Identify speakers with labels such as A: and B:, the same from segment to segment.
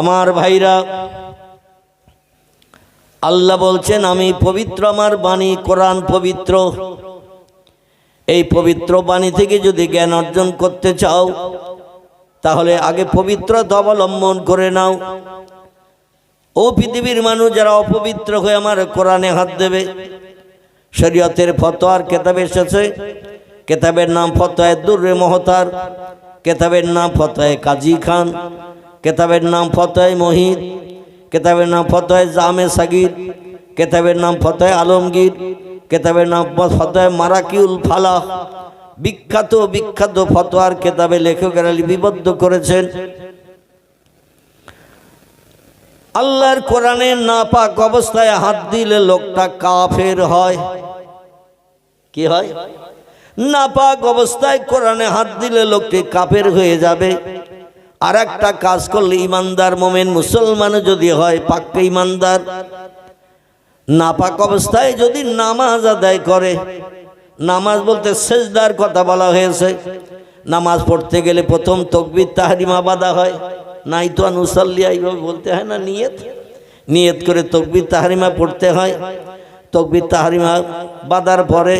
A: আমার ভাইরা, আল্লাহ বলছেন আমি পবিত্র, আমার বাণী কোরআন পবিত্র। এই পবিত্র বাণী থেকে যদি জ্ঞান অর্জন করতে চাও তাহলে আগে পবিত্রতা অবলম্বন করে নাও। ও পৃথিবীর মানুষ যারা অপবিত্র হয়ে আমার কোরআনে হাত দেবে, শরীয়তের ফতোয়ার কেতাব এসেছে, কেতাবের নাম ফতোয়া দুররে মহতার, কেতাবের নাম ফতোয়া কাজী খান, কেতাবের নাম ফতোয়া মহিদ, কেতাবের নাম ফতোয়া জামে সাগির, কেতাবের নাম ফতোয়া আলমগীর, কেতাবের নাম ফতোয়া মারাকিউল ফালাহ। বিখ্যাত বিখ্যাত ফতোয়ার কেতাবে লেখকেরা লিপিবদ্ধ করেছেন আল্লাহর কোরআনের নাপাক অবস্থায় হাত দিলে লোকটা কাফের হয়। কি হয়? নাপাক অবস্থায় কোরআনে হাত দিলে লোকটি কাফের হয়ে যাবে। আর একটা কাজ করলে ইমানদার মোমেন মুসলমান যদি হয়, পাক্কা ইমানদার, নাপাক অবস্থায় যদি নামাজ আদায় করে, নামাজ বলতে সেজদার কথা বলা হয়েছে। নামাজ পড়তে গেলে প্রথম তাকবীর তাহরিমা বাঁধা হয়, নাই তো নুসাল্লি এইভাবে বলতে হয় না, নিয়ত করে তাকবীর তাহরিমা পড়তে হয়। তাকবীর তাহরিমা বাঁধার পরে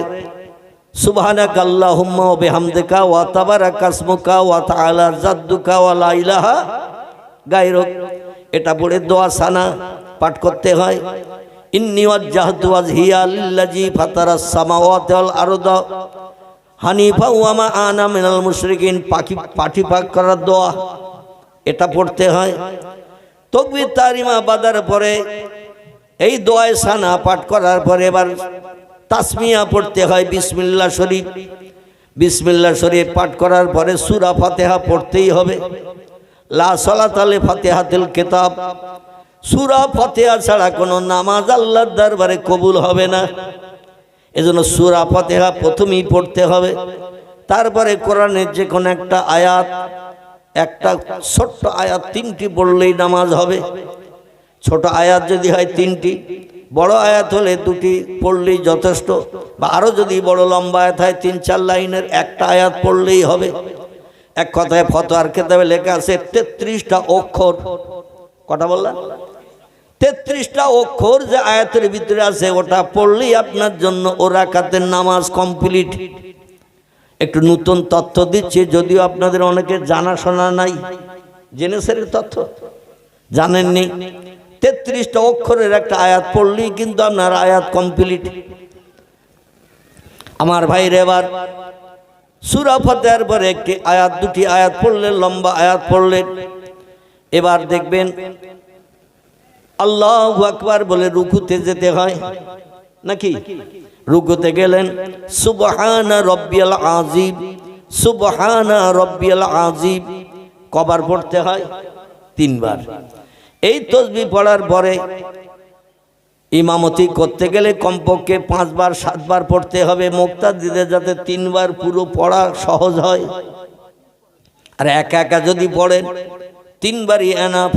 A: সুবহানাকা আল্লাহুম্মা ওয়া বিহামদিকা ওয়া তাবারাকা ইসমুকা ওয়া তাআলা জাদ্দুকা ওয়া লা ইলাহা গায়রুক, এটা পড়ে দোয়া সানা পাঠ করতে হয়। ইন্নী ওয়াজ্জাহতু ওয়াজহিয়া লিল্লাযী ফাতারাস সামাওয়াতি ওয়াল আরদা হানিফা ওয়া মা আনা মিনাল মুশরিকিন, পাঠি পাক করার দোয়া, এটা পড়তে হয়। তাকবীর তাহরিমা বাঁধার পরে এই দোয়ায়ে সানা পাঠ করার পরে এবার তাসমিয়া পড়তে হয়, বিসমিল্লাহ শরীফ। বিসমিল্লাহ শরীফ পাঠ করার পরে সূরা ফাতিহা পড়তেই হবে। লা সালাতা লি ফাতিহাতিল কিতাব, সূরা ফাতিহা ছাড়া কোনো নামাজ আল্লাহর দরবারে কবুল হবে না। এজন্য সূরা ফাতিহা প্রথমেই পড়তে হবে। তারপরে কোরআনের যে কোনো একটা আয়াত, একটা ছোট্ট আয়াত 3টি পড়লেই নামাজ হবে। ছোট আয়াত যদি হয় 3টি, বড় আয়াত হলে 2টি পড়লেই যথেষ্ট, বা আরো যদি বড় লম্বা আয়াত হয় 3-4 লাইনের একটা আয়াত পড়লেই হবে। এক কথায় ফতোয়ার কেতাবে লেখা আছে 33টা অক্ষর। কথা বললাম? 33টা অক্ষর যে আয়াতের ভিতরে আছে ওটা পড়লেই আপনার জন্য ও রাকাতের নামাজ কমপ্লিট। একটু নতুন তথ্য দিচ্ছি, যদিও আপনাদের অনেকে জানাশোনা নাই। জেনেছেন তথ্য? জানেননি? 33টা অক্ষরের একটা আয়াত পড়লেই কিন্তু আপনার আয়াত কমপ্লিট। আমার ভাইরে, এবার সূরা ফাতিহার পরে একটি আয়াত, 2টি আয়াত পড়লেন, লম্বা আয়াত পড়লেন। এবার দেখবেন আল্লাহু আকবার বলে রুকুতে যেতে হয় নাকি? রুকুতে গেলেন সুবহানা রাব্বিয়াল আযীম, সুবহানা রাব্বিয়াল আযীম কবার পড়তে হয়? 3 বার। এই তাসবিহ পড়ার পরে ইমামতি করতে গেলে কমপক্ষে 5 বার 7 বার পড়তে হবে, মুক্তাদিদের যাতে 3 বার পুরো পড়া সহজ হয়। আর একা একা যদি পড়েন 3 বারই এনাফ।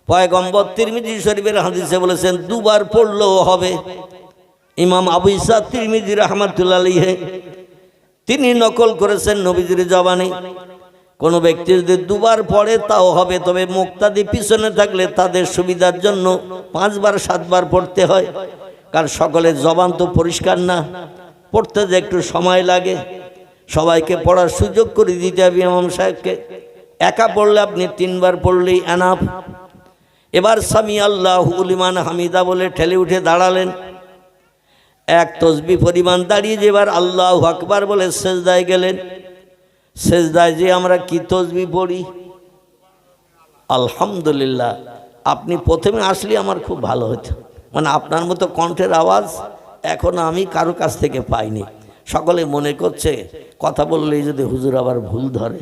A: পয়গম্বর তিরমিজি শরীফের হাদিসে বলেছেন 2 বার পড়লেও হবে। ইমাম আবু ইসা তিরমিজি রাহমাতুল্লাহ আলাইহি তিনি নকল করেছেন নবীজির জবানে, কোন ব্যক্তি যদি 2 বার পড়ে তাও হবে, তবে মুক্তাদি পিছনে থাকলে তাদের সুবিধার জন্য 5 বার 7 বার পড়তে হয়। কারণ সকলের জবান তো পরিষ্কার না, পড়তে যে একটু সময় লাগে। সবাইকে পড়ার সুযোগ করে দিতে হবে ইমাম সাহেবকে। একা পড়লে আপনি 3 বার পড়লেই এনাফ। এবার সামি আল্লাহু লিমান হামিদা বলে ঠেলে উঠে দাঁড়ালেন, এক তাসবিহ পরিমাণ দাঁড়িয়ে যে এবার আল্লাহু আকবার বলে সেজদায় গেলেন। সেজদায় যে আমরা কি তাসবিহ পড়ি? আলহামদুলিল্লাহ। আপনি প্রথমে আসলে আমার খুব ভালো হতো, মানে আপনার মতো কণ্ঠের আওয়াজ এখন আমি কারো কাছ থেকে পাইনি। সকলে মনে করছে কথা বললেই যদি হুজুর আবার ভুল ধরে,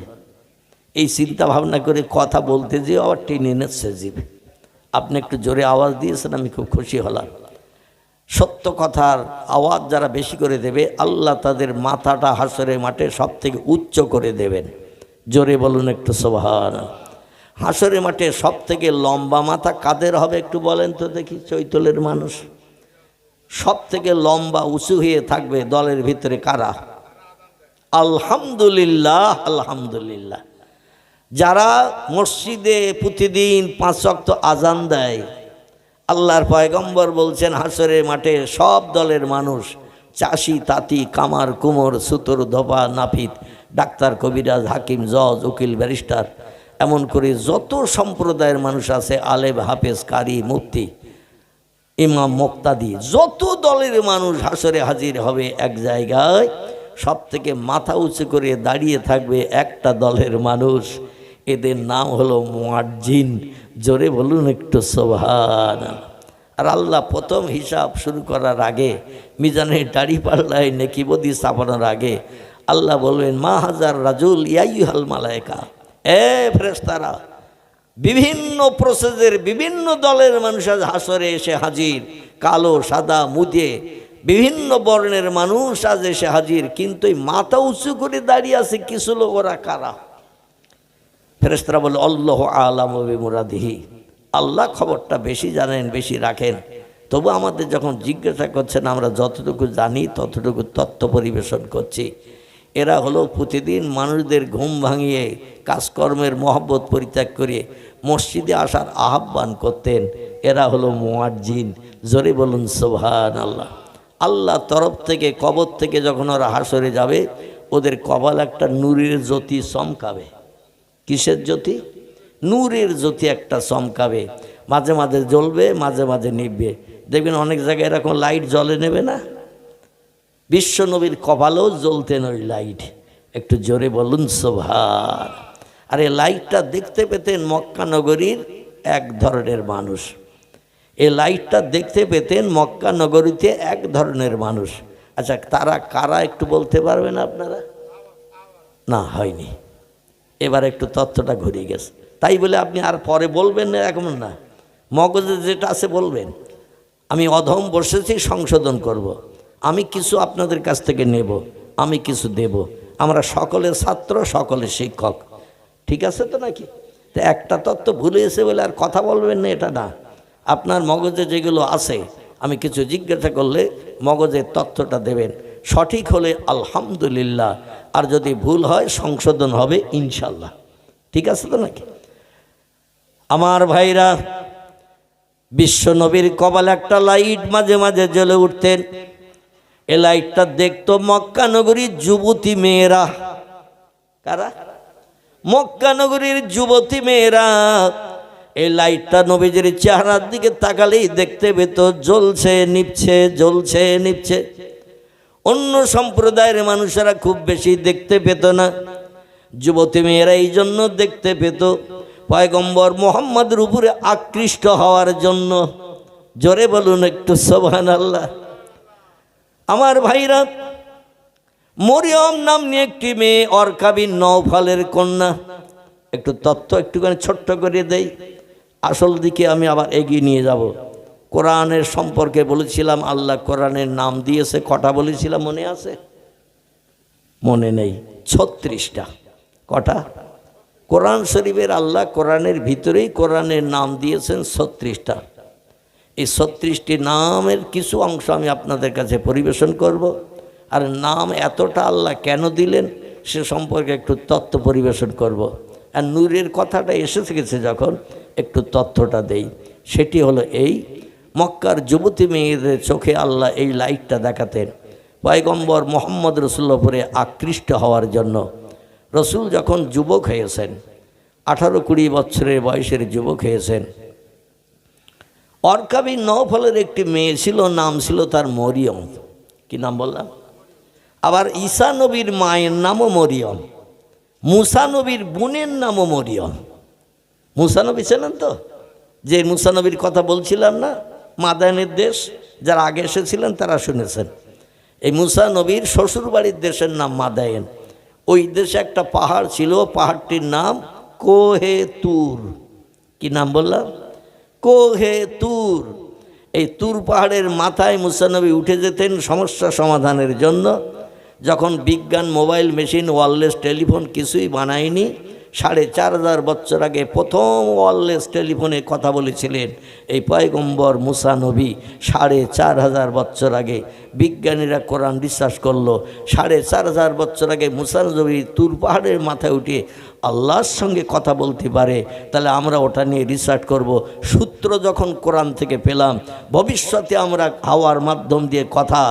A: এই চিন্তা ভাবনা করে কথা বলতে যেয়ে আবার টেনে নিচ্ছে জিভ। আপনি একটু জোরে আওয়াজ দিয়েছেন, আমি খুব খুশি হলাম। সত্য কথার আওয়াজ যারা বেশি করে দেবে, আল্লাহ তাদের মাথাটা হাসরের মাঠে সব থেকে উচ্চ করে দেবেন। জোরে বলুন একটু সুবহানাল্লাহ। হাসরের মাঠে সব থেকে লম্বা মাথা কাদের হবে একটু বলেন তো দেখি? চৈতলের মানুষ সব থেকে লম্বা উঁচু হয়ে থাকবে দলের ভিতরে কারা? আলহামদুলিল্লাহ, আলহামদুলিল্লাহ। যারা মসজিদে প্রতিদিন 5 ওয়াক্ত আজান দেয়, আল্লাহর পয়গম্বর বলছেন হাসরের মাঠে সব দলের মানুষ, চাষি তাঁতি কামার কুমোর সুতোর ধোপা নাপিত ডাক্তার কবিরাজ হাকিম জজ উকিল ব্যারিস্টার এমন করে যত সম্প্রদায়ের মানুষ আছে, আলেম হাফেজ কারি মুফতি ইমাম মুক্তাদি, যত দলের মানুষ হাসরে হাজির হবে এক জায়গায়, সব থেকে মাথা উঁচু করে দাঁড়িয়ে থাকবে একটা দলের মানুষ, এদের নাম হলো মুয়াজ্জিন। জোরে বলুন একটু সুবহানাল্লাহ। আর আল্লাহ প্রথম হিসাব শুরু করার আগে, মিজানের দাড়ি পাল্লায় নেকিবদি চাপানোর আগে আল্লাহ বলবেন, মা হাজার রাজুল ইয়াইহাল মালায়েকা, এ ফেরেশতারা, বিভিন্ন প্রসেসের বিভিন্ন দলের মানুষ আজ হাসরে এসে হাজির, কালো সাদা মুদে বিভিন্ন বর্ণের মানুষ আজ এসে হাজির, কিন্তু এই মাথা উঁচু করে দাঁড়িয়ে আছে কিছু লোক, ওরা কারা? ফেরেশতারা বলে, আল্লাহু আ'লামু বিমুরাদিহি, আল্লাহ খবরটা বেশি জানেন, বেশি রাখেন। তবু আমাদের যখন জিজ্ঞাসা করছেন, আমরা যতটুকু জানি ততটুকু তথ্য পরিবেশন করছি। এরা হলো প্রতিদিন মানুষদের ঘুম ভাঙিয়ে কাজকর্মের মহব্বত পরিত্যাগ করে মসজিদে আসার আহ্বান করতেন। এরা হলো মুয়াজ্জিন। জোরে বলুন সুবহানাল্লাহ। আল্লাহ তরফ থেকে কবর থেকে যখন ওরা হাসরে যাবে, ওদের কপাল একটা নূরের জ্যোতি চমকাবে। কিসের জ্যোতি? নূরের জ্যোতি একটা চমকাবে, মাঝে মাঝে জ্বলবে, মাঝে মাঝে নিভবে। দেখবেন অনেক জায়গায় এরকম লাইট জ্বলে নেবে না, বিশ্ব নবীর কপালেও জ্বলতেন ওই লাইট। একটু জোরে বলুন সুবহান। আর এই লাইটটা দেখতে পেতেন মক্কা নগরীর এক ধরনের মানুষ। এই লাইটটা দেখতে পেতেন মক্কা নগরীতে এক ধরনের মানুষ। আচ্ছা, তারা কারা একটু বলতে পারবেন আপনারা? না, হয়নি। এবার একটু তথ্যটা ঘুরিয়ে গেছে, তাই বলে আপনি আর পরে বলবেন না এমন না, মগজে যেটা আছে বলবেন। আমি অধম বসেছি, সংশোধন করব। আমি কিছু আপনাদের কাছ থেকে নেব, আমি কিছু দেব। আমরা সকলের ছাত্র, সকলের শিক্ষক, ঠিক আছে তো নাকি? তো একটা তত্ত্ব ভুলে এসে বলে আর কথা বলবেন না, এটা না। আপনার মগজে যেগুলো আছে, আমি কিছু জিজ্ঞাসা করলে মগজের তথ্যটা দেবেন। সঠিক হলে আলহামদুলিল্লাহ, আর যদি ভুল হয় সংশোধন হবে ইনশাল্লাহ, ঠিক আছে তো নাকি? আমার ভাইরা, বিশ্ব নবীর কপালে একটা লাইট মাঝে মাঝে জ্বলে উঠতেন। এ লাইটটা দেখতো মক্কা নগরীর যুবতী মেয়েরা। কারা? মক্কা নগরীর যুবতী মেয়েরা। এই লাইটটা নবীজির চেহারার দিকে তাকালেই দেখতে পেত জ্বলছে নিভছে, জ্বলছে নিভছে। অন্য সম্প্রদায়ের মানুষেরা খুব বেশি দেখতে পেত না, যুবতী মেয়েরা এই জন্য দেখতে পেত, পয়গম্বর মুহাম্মদের উপরে আকৃষ্ট হওয়ার জন্য। জোরে বলুন একটু সুবহানাল্লাহ। আমার ভাইরা, মরিয়ম নামনি একটি মেয়ে, অরকা বিন নওফালের কন্যা। একটু তথ্য একটুখানি ছোট্ট করে দেই, আসল দিকে আমি আবার এগিয়ে নিয়ে যাব। কোরআনের সম্পর্কে বলেছিলাম, আল্লাহ কোরআনের নাম দিয়েছে কটা বলেছিলাম, মনে আছে? মনে নেই। 36টা। কটা? কোরআন শরীফের আল্লাহ কোরআনের ভিতরেই কোরআনের নাম দিয়েছেন 36টা। এই 36টি নামের কিছু অংশ আমি আপনাদের কাছে পরিবেশন করব। আর নাম এতটা আল্লাহ কেন দিলেন সে সম্পর্কে একটু তথ্য পরিবেশন করব। আর নূরের কথাটা এসে গেছে যখন, একটু তথ্যটা দেই। সেটি হলো এই, মক্কার যুবতী মেয়েদের চোখে আল্লাহ এই লাইটটা দেখাতেন পয়গম্বর মুহাম্মদ রাসূলুল্লাহর উপরে আকৃষ্ট হওয়ার জন্য। রসুল যখন যুবক হয়েছেন, 18-20 বছরের বয়সের যুবক হয়েছেন, অরকা বিন নওফালের একটি মেয়ে ছিল, নাম ছিল তার মরিয়ম। কি নাম বললাম? আবার ঈসা নবীর মায়ের নামও মরিয়ম, মুসা নবীর বোনের নামও মরিয়ম। মুসা নবী ছিলেন তো, যে মুসা নবীর কথা বলছিলাম না, মাদায়েনের দেশ, যারা আগে এসেছিলেন তারা শুনেছেন। এই মুসা নবীর শ্বশুরবাড়ির দেশের নাম মাদায়েন। ওই দেশে একটা পাহাড় ছিল, পাহাড়টির নাম কোহে তুর। কি নাম বললাম? কোহে তুর। এই তুর পাহাড়ের মাথায় মুসা নবী উঠে যেতেন সমস্যা সমাধানের জন্য। যখন বিজ্ঞান, মোবাইল, মেশিন, ওয়্যারলেস টেলিফোন কিছুই বানায়নি, 4500 বছর আগে প্রথম ওয়্যারলেস টেলিফোনে কথা বলেছিলেন এই পয়গম্বর মুসা নবী। 4500 বছর আগে বিজ্ঞানীরা কোরআন বিশ্বাস করলো। 4500 বছর আগে মুসা নবী তুর পাহাড়ের মাথায় উঠে আল্লাহর সঙ্গে কথা বলতে পারে, তাহলে আমরা ওটা নিয়ে রিসার্চ করব। সূত্র যখন কোরআন থেকে পেলাম, ভবিষ্যতে আমরা হাওয়ার মাধ্যম দিয়ে কথা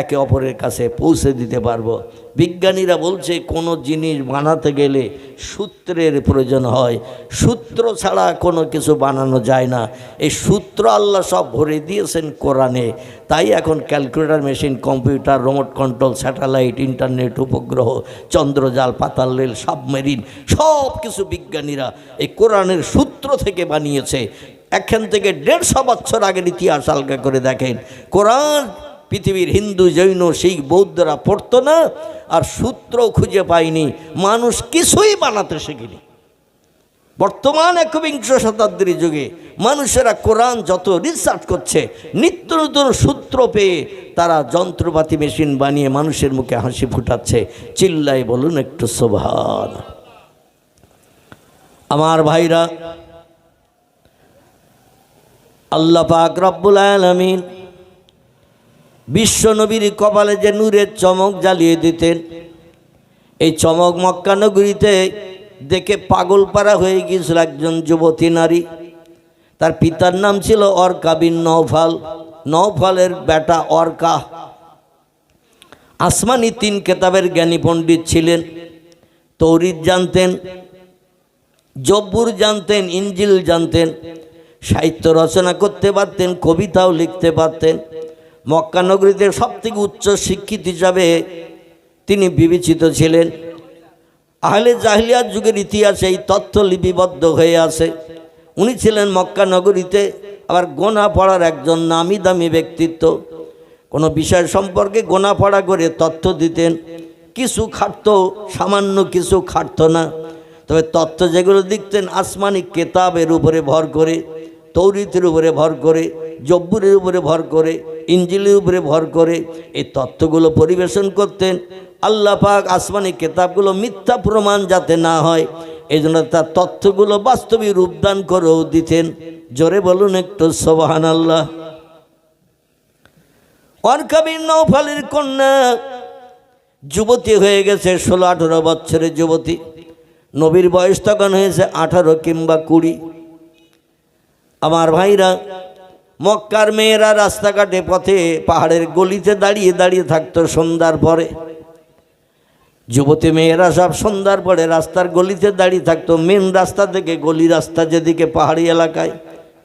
A: একে অপরের কাছে পৌঁছে দিতে পারবো। বিজ্ঞানীরা বলছে কোনো জিনিস বানাতে গেলে সূত্রের প্রয়োজন হয়, সূত্র ছাড়া কোনো কিছু বানানো যায় না। এই সূত্র আল্লাহ সব ভরে দিয়েছেন কোরআনে। তাই এখন calculator machine, computer, remote control, satellite, internet, উপগ্রহ, চন্দ্রজাল, পাতাল রেল, সাবমেরিন, সব কিছু বিজ্ঞানীরা এই কোরআনের সূত্র থেকে বানিয়েছে। এখান থেকে 150 বছর আগের ইতিহাস আলগা করে দেখেন। কোরআন পৃথিবীর হিন্দু, জৈন, শিখ, বৌদ্ধরা পড়তো না, আর সূত্র খুঁজে পায়নি। মানুষ কিছুই বানাতে শেখেনি। বর্তমান 21 শতাব্দীর যুগে মানুষেরা কোরআন যত রিসার্চ করছে, নিত্য নতুন সূত্র পেয়ে তারা যন্ত্রপাতি মেশিন বানিয়ে মানুষের মুখে হাসি ফুটাচ্ছে। চিল্লাই বলুন একটু সুবহান। আমার ভাইরা, আল্লাহ পাক রব্বুল আলামিন বিশ্ব নবীর কপালে যে নূরের চমক জ্বালিয়ে দিতেন, এই চমক মক্কা নগরীতে দেখে পাগল পারা হয়ে গিয়েছিল একজন যুবতী নারী। তার পিতার নাম ছিল অরকা বিন নওফাল। নওফালের বেটা অরকা আসমানি 3 কেতাবের জ্ঞানী পণ্ডিত ছিলেন। তৌরিত জানতেন, জব্বুর জানতেন, ইঞ্জিল জানতেন, সাহিত্য রচনা করতে পারতেন, কবিতাও লিখতে পারতেন। মক্কা নগরীতে সবথেকে উচ্চ শিক্ষিত হিসাবে তিনি বিবেচিত ছিলেন। আহলে জাহিলিয়াত যুগের ইতিহাসে এই তথ্য লিপিবদ্ধ হয়ে আছে। উনি ছিলেন মক্কা নগরীতে আবার গোনা পড়ার একজন নামি দামি ব্যক্তিত্ব। কোনো বিষয় সম্পর্কে গোনা পড়া করে তথ্য দিতেন। কিছু খাটত, সামান্য কিছু খাটত না। তবে তথ্য যেগুলো দিতেন আসমানি কেতাবের উপরে ভর করে, তৌরিতের উপরে ভর করে, জব্বুরের উপরে ভর করে, ইঞ্জিলের উপরে ভর করে এই তথ্যগুলো পরিবেশন করতেন। আল্লাহ পাক আসমানি কেতাবগুলো মিথ্যা প্রমাণ যাতে না হয়, এই জন্য তার তথ্যগুলো বাস্তবিক রূপদান করেও দিতেন। জোরে বলুন একটু সুবহানাল্লাহ। ওয়ারকা বিন নওফালের কন্যা যুবতী হয়ে গেছে, 16-18 বছরের যুবতী। নবীর বয়স তখন হয়েছে 18 কিংবা 20। আমার ভাইরা, মক্কার মেয়েরা রাস্তাঘাটে, পথে, পাহাড়ের গলিতে দাঁড়িয়ে দাঁড়িয়ে থাকতো সন্ধ্যার পরে। যুবতী মেয়েরা সব সন্ধ্যার পরে রাস্তার গলিতে দাঁড়িয়ে থাকতো। মেন রাস্তা থেকে গলি রাস্তা, যেদিকে পাহাড়ি এলাকায়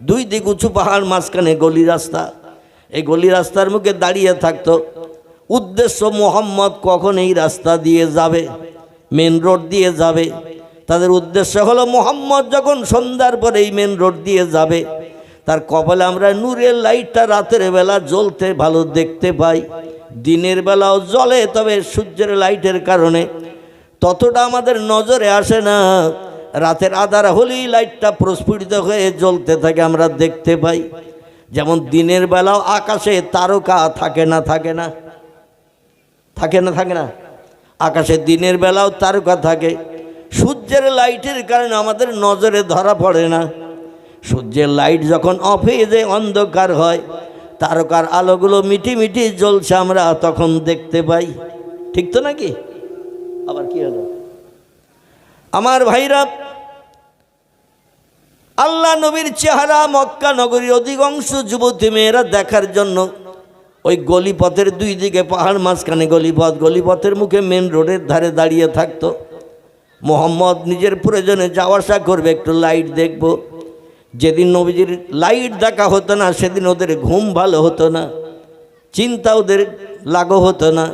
A: 2 দিক উঁচু পাহাড়, মাঝখানে গলি রাস্তা। এই গলি রাস্তার মুখে দাঁড়িয়ে থাকতো। উদ্দেশ্য মোহাম্মদ কখন এই রাস্তা দিয়ে যাবে, মেন রোড দিয়ে যাবে। তাদের উদ্দেশ্য হলো মোহাম্মদ যখন সন্ধ্যার পরে এই মেন রোড দিয়ে যাবে, তার কপালে আমরা নূরের লাইটটা রাতের বেলা জ্বলতে ভালো দেখতে পাই। দিনের বেলাও জ্বলে, তবে সূর্যের লাইটের কারণে ততটা আমাদের নজরে আসে না। রাতের আধার হলেই লাইটটা প্রস্ফুটিত হয়ে জ্বলতে থাকে, আমরা দেখতে পাই। যেমন দিনের বেলাও আকাশে তারকা থাকে না, থাকে না, থাকে না, থাকে না। আকাশে দিনের বেলাও তারকা থাকে। সূর্যের লাইটের কারণে আমাদের নজরে ধরা পড়ে না। সূর্যের লাইট যখন অফ হয়ে যায়, অন্ধকার হয়, তারকার আলোগুলো মিটি মিটি জ্বলছে, আমরা তখন দেখতে পাই। ঠিক তো নাকি? আবার কি হলো আমার ভাইরা? আল্লাহ নবীর চেহারা মক্কা নগরীর অধিকাংশ যুবতী মেয়েরা দেখার জন্য ওই গলিপথের 2 দিকে পাহাড়, মাঝখানে গলিপথ, গলিপথের মুখে মেন রোডের ধারে দাঁড়িয়ে থাকতো। মোহাম্মদ নিজের প্রয়োজনে যাওয়া আসা করবে, একটু লাইট দেখব। যেদিন নবীজির লাইট দেখা হতো না, সেদিন ওদের ঘুম ভালো হতো না, চিন্তা ওদের লাগো হতো না,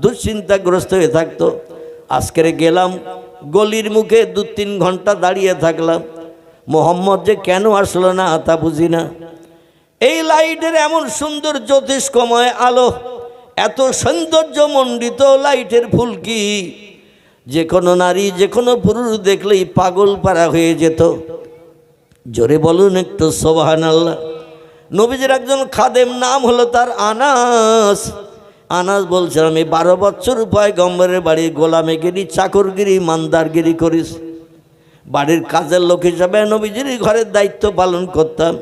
A: দুশ্চিন্তাগ্রস্ত হয়ে থাকতো। আজকের গেলাম গলির মুখে 2-3 ঘন্টা দাঁড়িয়ে থাকলাম, মোহাম্মদ যে কেন আসলো না তা বুঝি না। এই লাইটের এমন সুন্দর জ্যোতিষ্কময় আলো, এত সৌন্দর্যমণ্ডিত লাইটের ফুলকি, যে কোনো নারী, যে কোনো পুরুষ দেখলেই পাগল পারা হয়ে যেত। জোরে বলুন একটু সুবহানাল্লাহ। নবীজির একজন খাদেম, নাম হলো তার আনাস। আনাস বলছে, আমি 12 বছর পয়গম্বরের বাড়ি গোলামেগিরি, চাকরগিরি, মানদারগিরি করিস। বাড়ির কাজের লোক হিসাবে নবীজির ঘরের দায়িত্ব পালন করতাম।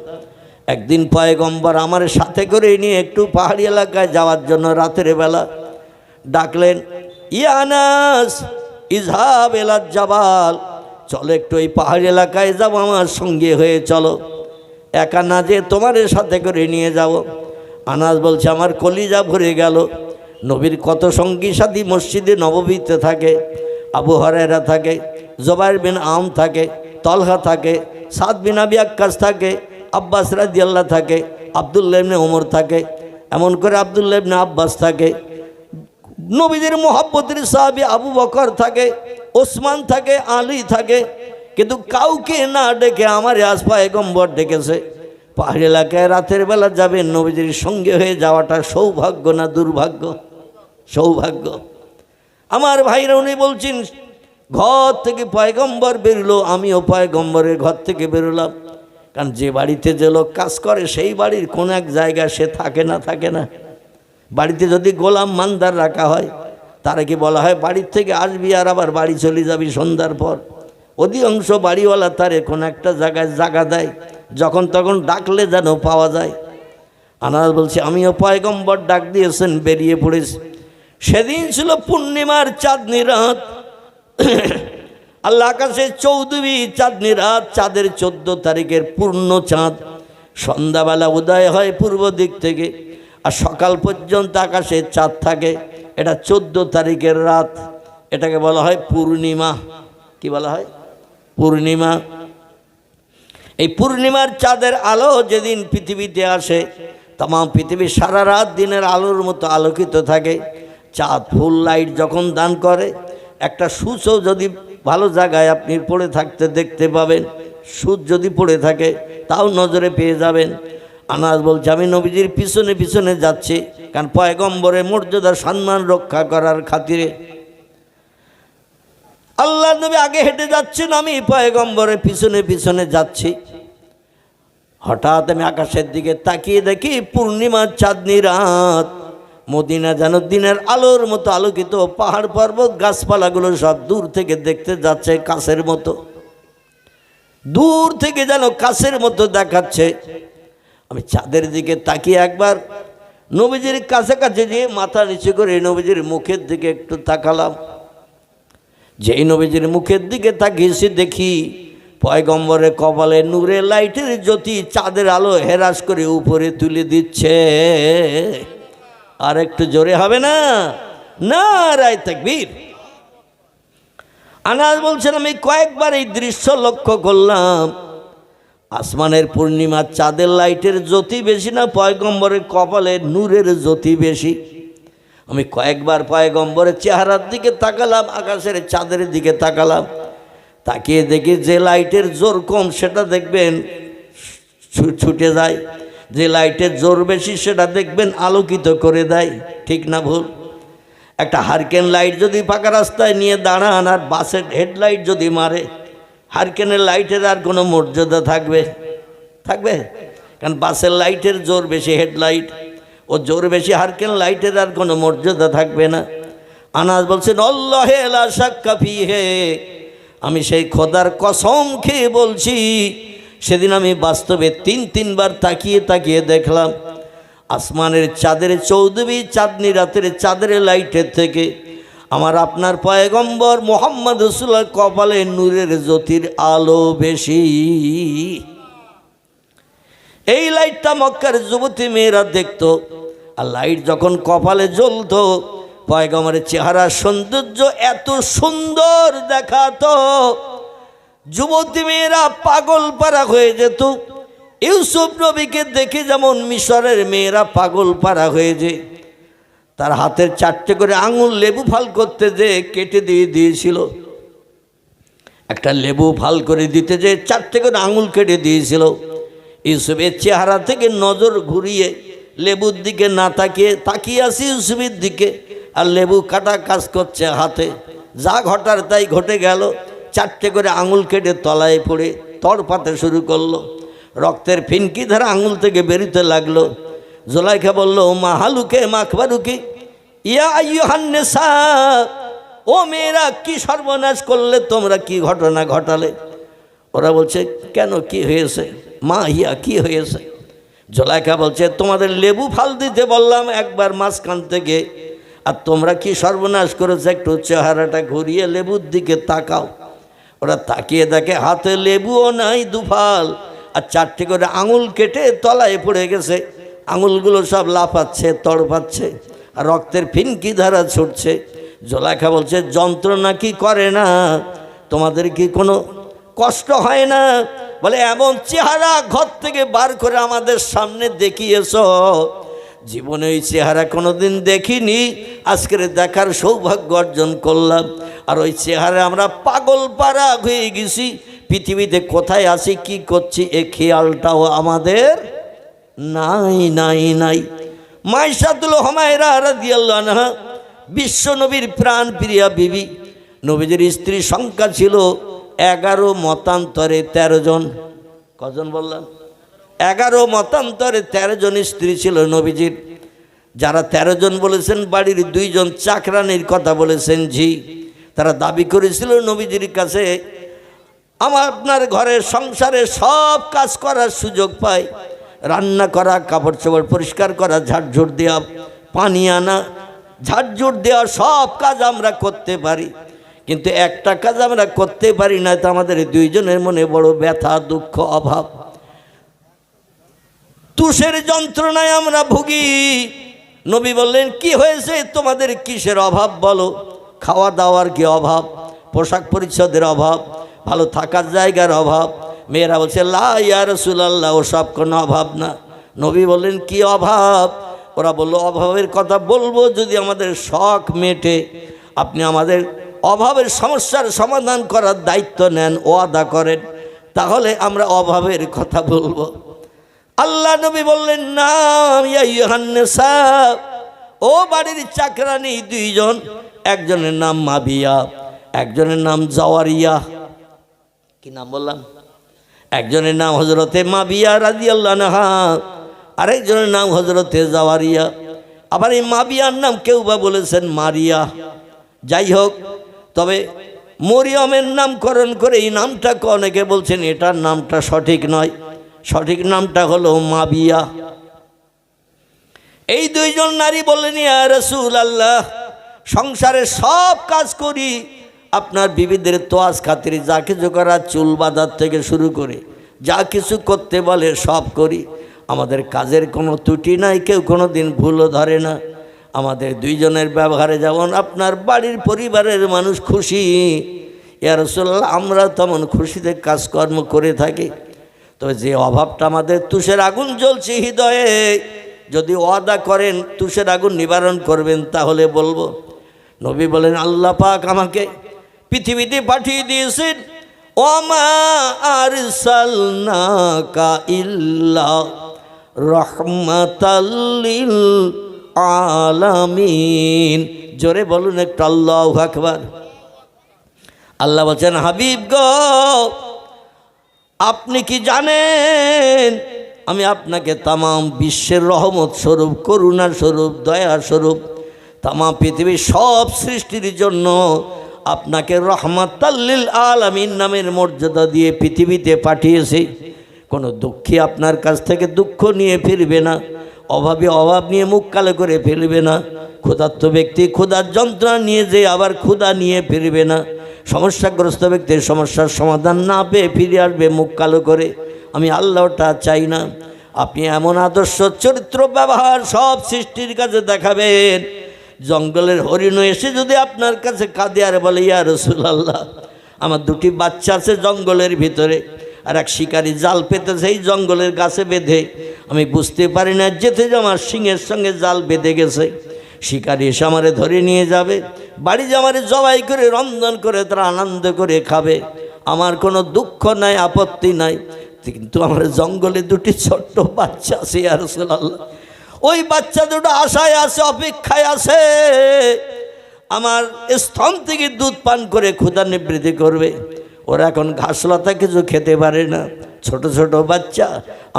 A: একদিন পয়গম্বর আমার সাথে করে নিয়ে একটু পাহাড়ি এলাকায় যাওয়ার জন্য রাতের বেলা ডাকলেন, ইয়া আনাস ইযহাব ইলা জাবাল, চলো একটু ওই পাহাড়ি এলাকায় যাবো, আমার সঙ্গে হয়ে চলো, একা না যে তোমার সাথে করে নিয়ে যাব। আনাস বলছে আমার কলিজা ভরে গেল। নবীর কত সঙ্গী সাথী মসজিদে নববীতে থাকে, আবু হুরায়রা থাকে, জুবাইর বিন আম থাকে, তলহা থাকে, সাদ বিন আবি ওয়াক্কাস থাকে, আব্বাস রাদিয়াল্লাহু থাকে, আব্দুল্লাহ ইবনে ওমর থাকে, এমন করে আব্দুল্লাহ ইবনে আব্বাস থাকে, নবীদের মুহাব্বতের সাহাবী আবু বকর থাকে, ওসমান থাকে, আলী থাকে, কিন্তু কাউকে না ডেকে আমার আজ পয়গম্বর ডেকেছে। পাহাড়ি এলাকায় রাতের বেলা যাবেন, নবীজির সঙ্গে হয়ে যাওয়াটা সৌভাগ্য না দুর্ভাগ্য? সৌভাগ্য। আমার ভাইরা উনি বলছেন ঘর থেকে পয়গম্বর বেরোলো, আমিও পয়গম্বরের ঘর থেকে বেরোলাম। কারণ যে বাড়িতে যে লোক কাজ করে সেই বাড়ির কোন এক জায়গায় সে থাকে না। বাড়িতে যদি গোলাম মানদার রাখা হয়, তারা কি বলা হয় বাড়ির থেকে আসবি আর আবার বাড়ি চলে যাবি সন্ধ্যার পর। অধিকাংশ বাড়িওয়ালা তার কোনো একটা জায়গায় জায়গা দেয়, যখন তখন ডাকলে যেন পাওয়া যায়। আনাস বলছে আমিও পয়গম্বর ডাক দিয়েছেন, বেরিয়ে পড়েছি। সেদিন ছিল পূর্ণিমার চাঁদনি রাত। আল্লাহ আকাশে 14 চাঁদনি রাত, চাঁদের 14 তারিখের পূর্ণ চাঁদ। সন্ধ্যাবেলা উদয় হয় পূর্ব দিক থেকে, আর সকাল পর্যন্ত আকাশে চাঁদ থাকে। এটা 14 তারিখের রাত, এটাকে বলা হয় পূর্ণিমা। কি বলা হয়? পূর্ণিমা। এই পূর্ণিমার চাঁদের আলো যেদিন পৃথিবীতে আসে, तमाम पृथिवी सारा रात दिनेर आलोर मतो आलोकित थाके। चाँद फुल लाइट जखन दान करे एक सूचो यदि भालो जायगाय आपनि पड़े थाकते देखते पाबेन, सूच यदि पड़े थाके ताओ नजरे पेये जाबेन। आनास बोलछे आमि नबीजिर पिछने पिछने जाচ্ছি, कारण पयगम्बरेर मर्यादा सम्मान रक्षा करार खातिरे आल्लाह नबी आगे हेঁটে যাচ্ছেন, আমি পয়গম্বরের পিছনে পিছনে যাচ্ছি। হঠাৎ আমি আকাশের দিকে তাকিয়ে দেখি পূর্ণিমার চাঁদনি রাত, মদিনা যেন দিনের আলোর মতো আলোকিত। পাহাড় পর্বত গাছপালাগুলো সব দূর থেকে দেখতে যাচ্ছে কাছের মতো, দূর থেকে যেন কাছের মতো দেখাচ্ছে। আমি চাঁদের দিকে তাকিয়ে একবার নবীজির কাছাকাছি গিয়ে মাথা নিচু করে নবীজির মুখের দিকে একটু তাকালাম। যেই নবীজির মুখের দিকে তাকিয়েছি দেখি পয়গম্বরের কপালে নূরের লাইটের জ্যোতি চাঁদের আলো হেরাস করে উপরে তুলে দিচ্ছে। আর একটু জোরে হবে না? নারায়ে তাকবীর। আনাস বলছেন আমি কয়েকবার এই দৃশ্য লক্ষ্য করলাম। আসমানের পূর্ণিমার চাঁদের লাইটের জ্যোতি বেশি না পয়গম্বরের কপালে নূরের জ্যোতি বেশি? আমি কয়েকবার পয়গম্বরের চেহারার দিকে তাকালাম, আকাশের চাঁদের দিকে তাকালাম। তাকিয়ে দেখি যে লাইটের জোর কম সেটা দেখবেন ছুটে যায়, যে লাইটের জোর বেশি সেটা দেখবেন আলোকিত করে দেয়। ঠিক না ভুল? একটা হারকেন লাইট যদি ফাঁকা রাস্তায় নিয়ে দাঁড়ান আর বাসের হেডলাইট যদি মারে, হারকেনের লাইটের আর কোনো মর্যাদা থাকবে? থাকবে? কারণ বাসের লাইটের জোর বেশি, হেডলাইট ও জোর বেশি, হারকেন লাইটের আর কোনো মর্যাদা থাকবে না। আনাস বলছেন আল্লাহে লা শাক্কা ফিহে, আমি সেই খোদার কসম খেয়ে বলছি সেদিন আমি বাস্তবে তিনবার তাকিয়ে তাকিয়ে দেখলাম আসমানের চাঁদের 14 চাঁদনি রাতের চাঁদের লাইটের থেকে আমার আপনার পয়গম্বর মুহাম্মদ রাসূলুল্লাহ কপালে নূরের জ্যোতির আলো বেশি। এই লাইটটা মক্কার যুবতী মেয়েরা দেখতো, আর লাইট যখন কপালে জ্বলতো পয়গম্বরের চেহারা সৌন্দর্য এত সুন্দর দেখাতো, যুবতী মেয়েরা পাগল পারা হয়ে যেত। ইউসুফ নবীকে দেখে যেমন মিশরের মেয়েরা পাগল পারা হয়ে যায়, তার হাতের 4টে করে আঙুল লেবু ফাল করতে যে কেটে দিয়ে দিয়েছিল। একটা লেবু ফাল করে দিতে যে 4টে করে আঙুল কেটে দিয়েছিল। ইউসুফের চেহারা থেকে নজর ঘুরিয়ে লেবুর দিকে না তাকিয়ে আসি ইউসুফের দিকে, আর লেবু কাটা কাজ করছে হাতে। যা ঘটার তাই ঘটে গেল। 4টে করে আঙুল কেটে তলায় পড়ে তড়পাতে শুরু করলো, রক্তের ফিনকি ধারা আঙুল থেকে বেরোতে লাগলো। জুলাইখা বলল মা হালুকে মাখবারুকি ইয়া আইয়ুহান নিসা, ও মেয়েরা কি সর্বনাশ করলে তোমরা, কি ঘটনা ঘটালে? ওরা বলছে কেন, কি হয়েছে? মা ইয়া কি হয়েছে? জুলাইখা বলছে তোমাদের লেবু ফাল দিতে বললাম একবার মাঝখান থেকে, আর তোমরা কি সর্বনাশ করেছে, একটু চেহারাটা ঘুরিয়ে লেবুর দিকে তাকাও। ওরা তাকিয়ে দেখে হাতে লেবুও নাই দুফাল, আর 4টে করে আঙুল কেটে তলায় পড়ে গেছে। আঙুলগুলো সব লাফাচ্ছে, তড়পাচ্ছে, আর রক্তের ফিনকি ধারা ছুটছে। জোলাইখা বলছে, যন্ত্রণা কি করে না? তোমাদের কি কোনো কষ্ট হয় না? বলে, এমন চেহারা ঘর থেকে বার করে আমাদের সামনে দেখিয়েছ, জীবনে ওই চেহারা কোনোদিন দেখিনি, আজকের দেখার সৌভাগ্য অর্জন করলাম। আর ওই চেহারা আমরা পাগল পাড়া হয়ে গেছি, পৃথিবীতে কোথায় আছি, কি করছি, এ খেয়ালটাও আমাদের নাই নাই নাই। মাইশাতুল হুমায়রা রাদিয়াল্লাহু আনহা বিশ্ব নবীর প্রাণ প্রিয়া বিবি। নবীজির স্ত্রী সংখ্যা ছিল 11 মতান্তরে 13 জন। কজন বললাম? 11 মতান্তরে 13 জন স্ত্রী ছিল নবীজির। যারা 13 জন বলেছেন, বাড়ির 2 জন চাকরানির কথা বলেছেন জি। তারা দাবি করেছিল নবীজির কাছে, আপনার ঘরের সংসারে সব কাজ করার সুযোগ পাই, রান্না করা, কাপড় চোপড় পরিষ্কার করা, ঝাড়ঝুড় দেওয়া, পানি আনা, ঝাড়ঝুড় দেওয়া, সব কাজ আমরা করতে পারি, কিন্তু একটা কাজ আমরা করতে পারি না। তো আমাদের 2 জনের মনে বড় ব্যথা, দুঃখ, অভাব, তুষের যন্ত্রণায় আমরা ভুগি। নবী বললেন, কি হয়েছে তোমাদের, কিসের অভাব বলো? খাওয়া দাওয়ার কি অভাব? পোশাক পরিচ্ছদের অভাব? ভালো থাকার জায়গার অভাব? মেয়েরা বলছে, লা ইয়া রাসূলুল্লাহ, ওসব কোনো অভাব না। নবী বললেন, কি অভাব? ওরা বলল, অভাবের কথা বলবো যদি আমাদের শখ মেটে, আপনি আমাদের অভাবের সমস্যার সমাধান করার দায়িত্ব নেন, ওয়াদা করেন, তাহলে আমরা অভাবের কথা বলবো। আল্লাহ নবী বললেন, না ইয়া আইয়ুহান নিসা, ও বাড়ির চাকরানি 2 জন, একজনের নাম মাবিয়া, একজনের নাম জাওয়ারিয়া। কি নাম বললাম? একজনের নাম হযরতে মাবিয়া রাদিয়াল্লাহু আনহা, আরেকজনের নাম হযরতে জাওয়ারিয়া। আবার এই মাবিয়ার নাম কেউ বা বলেছেন মারিয়া। যাই হোক, তবে মরিয়মের নামকরণ করে এই নামটাকে অনেকে বলছেন এটার নামটা সঠিক নয়, সঠিক নামটা হলো মাবিয়া। এই 2 জন নারী বললেন, ইয়া রাসূলুল্লাহ, সংসারে সব কাজ করি, আপনার বিবিদের তোয়াজ খাতির যা কিছু করা, চুল বাঁধার থেকে শুরু করে যা কিছু করতে বলে সব করি, আমাদের কাজের কোনো ত্রুটি নাই, কেউ কোনো দিন ভুলও ধরে না। আমাদের 2 জনের ব্যবহারে যেমন আপনার বাড়ির পরিবারের মানুষ খুশি, ইয়া রাসূলুল্লাহ, আমরা তেমন খুশিতে কাজকর্ম করে থাকি। তবে যে অভাবটা আমাদের, তুষের আগুন জ্বলছে হৃদয়ে, যদি ওয়াদা করেন তুষের আগুন নিবারণ করবেন তাহলে বলবো। নবী বলেন, আল্লাহ পাক আমাকে পৃথিবীতে পাঠিয়ে দিয়েছেন, ওমা আরসালনাকা ইল্লা রাহমাতাল লিল আলামিন। জোরে বলুন একটু আল্লাহু আকবার। আল্লাহ বলেন, হাবিব গো, আপনি কি জানেন আমি আপনাকে তামাম বিশ্বের রহমত স্বরূপ, করুণা স্বরূপ, দয়া স্বরূপ, তামাম পৃথিবীর সব সৃষ্টির জন্য আপনাকে রহমাতাল লিল আলামিন নামের মর্যাদা দিয়ে পৃথিবীতে পাঠিয়েছি। কোনো দুঃখী আপনার কাছ থেকে দুঃখ নিয়ে ফিরবে না, অভাবী অভাব নিয়ে মুখ কালো করে ফেলবে না, ক্ষুধার্ত ব্যক্তি ক্ষুধার যন্ত্রণা নিয়ে যে আবার ক্ষুধা নিয়ে ফিরবে না, সমস্যাগ্রস্ত ব্যক্তির সমস্যার সমাধান না পেয়ে ফিরে আসবে মুখ কালো করে। আমি আল্লাহটা চাই না। আপনি এমন আদর্শ চরিত্র ব্যবহার সব সৃষ্টির কাছে দেখাবেন, জঙ্গলের হরিণ এসে যদি আপনার কাছে কাঁদে আর বলে, ইয়া রাসূলুল্লাহ, আমার 2টি বাচ্চা আছে জঙ্গলের ভিতরে, আর এক শিকারি জাল পেতেছে এই জঙ্গলের গাছে বেঁধে, আমি বুঝতে পারি না যেতে যে আমার সিংহের সঙ্গে জাল বেঁধে গেছে, শিকারি এসে আমারে ধরে নিয়ে যাবে, বাড়ি যে আমারে জবাই করে রন্ধন করে তারা আনন্দ করে খাবে, আমার কোনো দুঃখ নাই, আপত্তি নাই, কিন্তু আমার জঙ্গলে 2টি ছোট্ট বাচ্চা আছে ইয়া রাসূলুল্লাহ, ওই বাচ্চা 2টো আশায় আছে, অপেক্ষায় আছে, আমার স্তন থেকে দুধ পান করে ক্ষুধা নিবৃত্তি করবে। ওরা এখন ঘাসলতা কিছু খেতে পারে না, ছোট ছোট বাচ্চা।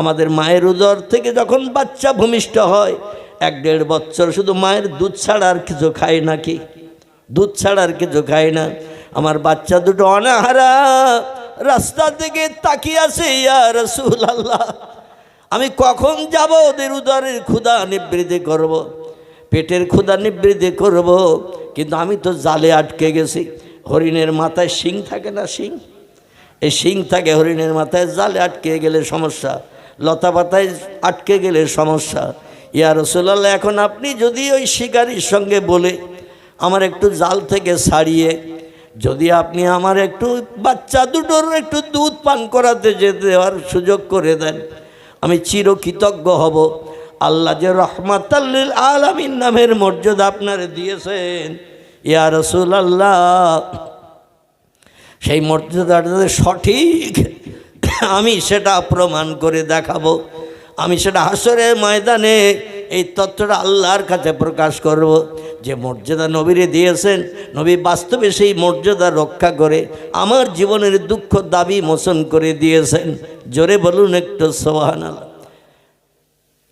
A: আমাদের মায়ের উদর থেকে যখন বাচ্চা ভূমিষ্ঠ হয় 1-1.5 বছর শুধু মায়ের দুধ ছাড়া আর কিছু খায় নাকি? দুধ ছাড়া আর কিছু খায় না। আমার বাচ্চা 2টো অনাহারা রাস্তা থেকে তাকিয়ে আছে, ইয়া রাসূলুল্লাহ, আমি কখন যাব ওদের উদরের ক্ষুধা নিবৃত্তি করব, পেটের ক্ষুধা নিবৃত্তি করব, কিন্তু আমি তো জালে আটকে গেছি। হরিণের মাথায় শিং থাকে না, শিং, এই শিং থাকে হরিণের মাথায়, জালে আটকে গেলে সমস্যা, লতা পাতায় আটকে গেলে সমস্যা। ইয়া রাসূলুল্লাহ, এখন আপনি যদি ওই শিকারীর সঙ্গে বলে আমার একটু জাল থেকে ছাড়িয়ে যদি আপনি আমার একটু বাচ্চা দুটোর একটু দুধ পান করাতে যেতে দেওয়ার সুযোগ করে দেন, আমি চিরকৃতজ্ঞ হব। আল্লাহ যে রহমাতাল লিল আলামিন নামের মর্যাদা আপনারে দিয়েছেন ইয়া রাসূলুল্লাহ, সেই মর্যাদাটা সঠিক আমি সেটা প্রমাণ করে দেখাবো। আমি সেটা হাসরের ময়দানে এই তথ্যটা আল্লাহর কাছে প্রকাশ করব, যে মর্যাদা নবীরে দিয়েছেন, নবী বাস্তবে সেই মর্যাদা রক্ষা করে আমার জীবনের দুঃখ দাবি মোচন করে দিয়েছেন। জোরে বলুন একটু সুবহানাল্লাহ।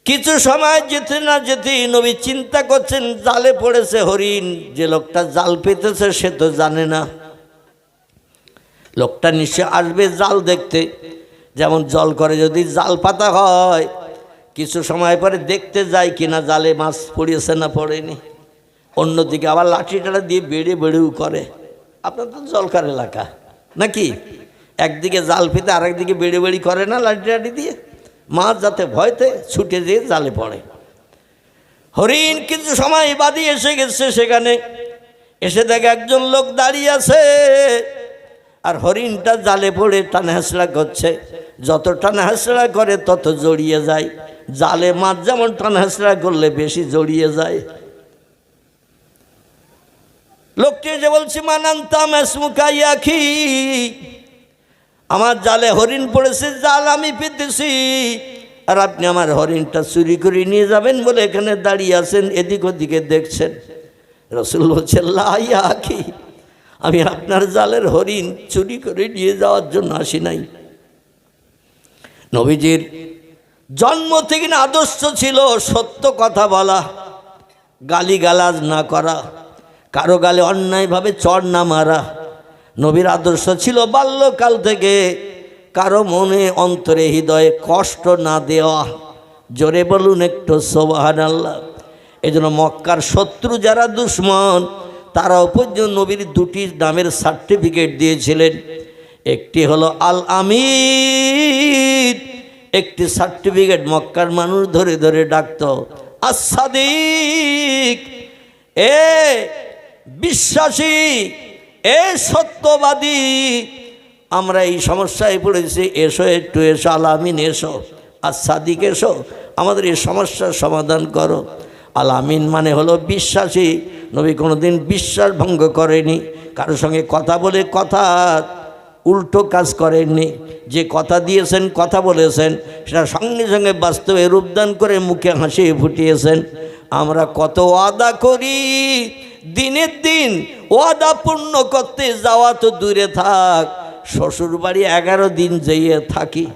A: কিছু সময় যেতে না যেতেই নবী চিন্তা করছেন, জালে পড়েছে হরিণ, যে লোকটা জাল পেতেছে সে তো জানে না, লোকটা নিশ্চয় আসবে জাল দেখতে, যেমন জল করে যদি জাল পাতা হয় কিছু সময় পরে দেখতে যায় কিনা জালে মাছ পড়িয়েছে না পড়েনি, অন্যদিকে আবার লাঠিটা দিয়ে বেড়ে বেড়েও করে। আপনার তো জলকার এলাকা নাকি, একদিকে জাল পেতে আরেকদিকে বেড়ে বেড়ি করে না লাঠি টাঠি দিয়ে, মাছ যাতে ভয়তে ছুটে যেয়ে জালে পড়ে। হরিণ কিছু সময় বাদী এসে গেছে, সেখানে এসে দেখে একজন লোক দাঁড়িয়ে আছে আর হরিণটা জালে পড়ে টানা হেঁচড়া করছে। যত টানা হেঁচড়া করে তত জড়িয়ে যায়, জালে মাছ যেমন টানা হেঁচড়া করলে বেশি জড়িয়ে যায়। লোকটি যে বলছি মানান্তাম এসমুকাইয়াখি, আমার জালে হরিণ পড়েছে, জাল আমি পেতেছি, আর আপনি আমার হরিণটা চুরি করে নিয়ে যাবেন বলে এখানে দাঁড়িয়ে আছেন, এদিক ওদিকে দেখছেন। রাসূল বলছেন লা ইয়া আখি, আমি আপনার জালের হরিণ চুরি করে নিয়ে যাওয়ার জন্য আসি নাই। নবীজির জন্ম থেকে আদর্শ ছিল সত্য কথা বলা, গালিগালাজ না করা, কারো গালে অন্যায়ভাবে চড় না মারা। নবীর আদর্শ ছিল বাল্যকাল থেকে কারো মনে অন্তরে হৃদয়ে কষ্ট না দেওয়া। জোরে বলুন একটু সুবহানাল্লাহ। এই জন্য মক্কার শত্রু যারা দুশ্মন, তারাও পর্যন্ত নবীর দুটি নামের সার্টিফিকেট দিয়েছিলেন, একটি হলো আল আমিন, একটি সার্টিফিকেট মক্কার মানুষ ধরে ধরে ডাকত আস-সাদিক, এ বিশ্বাসী, এ সত্যবাদী, আমরা এই সমস্যায় পড়েছি, এসো একটু এসো, আল আমিন এসো, আস-সাদিক এসো, আমাদের এই সমস্যার সমাধান করো। আল আমিন মানে হলো বিশ্বাসী। নবী কোনোদিন বিশ্বাস ভঙ্গ করেনি, কারোর সঙ্গে কথা বলে কথা উল্টো কাজ করেননি। যে কথা দিয়েছেন, কথা বলেছেন, সেটা সঙ্গে সঙ্গে বাস্তবে রূপদান করে মুখে হাসি ফুটিয়েছেন। আমরা কত ওয়াদা করি, দিনের দিন ওয়াদা পূর্ণ করতে যাওয়া তো দূরে থাক, শ্বশুর বাড়ি 11 দিন যেয়ে থাকি,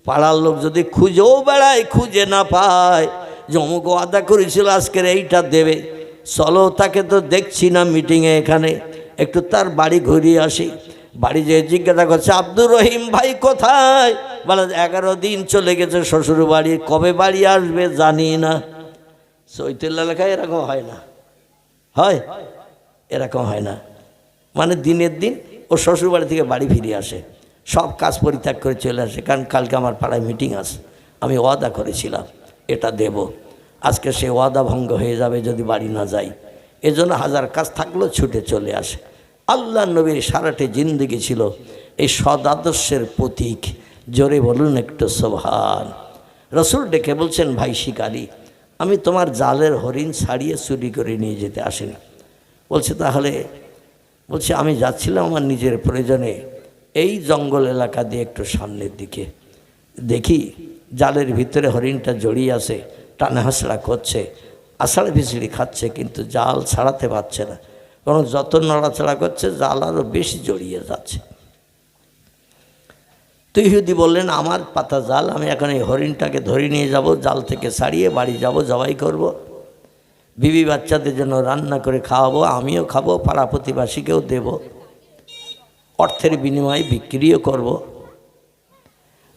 A: পাড়ার লোক যদি খুঁজেও বেড়ায়, খুঁজে না পায়, যে অমুক ওয়াদা করেছিল আজকের এইটা দেবে, চলো তাকে তো দেখছি না মিটিংয়ে, এখানে একটু তার বাড়ি ঘুরিয়ে আসি। বাড়ি যেয়ে জিজ্ঞাসা করছে আব্দুর রহিম ভাই কোথায়, বলে 11 দিন চলে গেছে শ্বশুর বাড়ি, কবে বাড়ি আসবে জানি না। চৈতন্য এলাকায় এরকম হয় না, হয় এরকম হয় না, মানে দিনের দিন ও শ্বশুর বাড়ি থেকে বাড়ি ফিরে আসে, সব কাজ পরিত্যাগ করে চলে আসে, কারণ কালকে আমার পাড়ায় মিটিং আছে, আমি ওয়াদা করেছিলাম এটা দেব, আজকে সে ওয়াদা ভঙ্গ হয়ে যাবে যদি বাড়ি না যাই। এজন্য হাজার কাজ থাকলেও ছুটে চলে আসে। আল্লাহ নবীর সারাটি জিন্দগি ছিল এই সদ আদর্শের প্রতীক। জোরে বলুন একটু সুবহান। রসুল ডেকে বলছেন ভাই শিকারি, আমি তোমার জালের হরিণ ছাড়িয়ে চুরি করে নিয়ে যেতে আসিনি। বলছে তাহলে, বলছে আমি যাচ্ছিলাম আমার নিজের প্রয়োজনে এই জঙ্গল এলাকা দিয়ে একটু সামনের দিকে, দেখি জালের ভিতরে হরিণটা জড়িয়ে আছে, টানা হাসড়া করছে, আষাঢ় বিচড়ি খাচ্ছে, কিন্তু জাল ছাড়াতে পারছে না, কারণ যত নড়াচড়া করছে জাল আরও বেশি জড়িয়ে যাচ্ছে। তো ইহুদি বললেন আমার পাতা জাল, আমি এখন এই হরিণটাকে ধরে নিয়ে যাব, জাল থেকে ছাড়িয়ে বাড়ি যাব, জবাই করব, বিবি বাচ্চাদের জন্য রান্না করে খাওয়াবো, আমিও খাবো, পাড়া প্রতিবাসীকেও দেব, অর্থের বিনিময়ে বিক্রিও করব।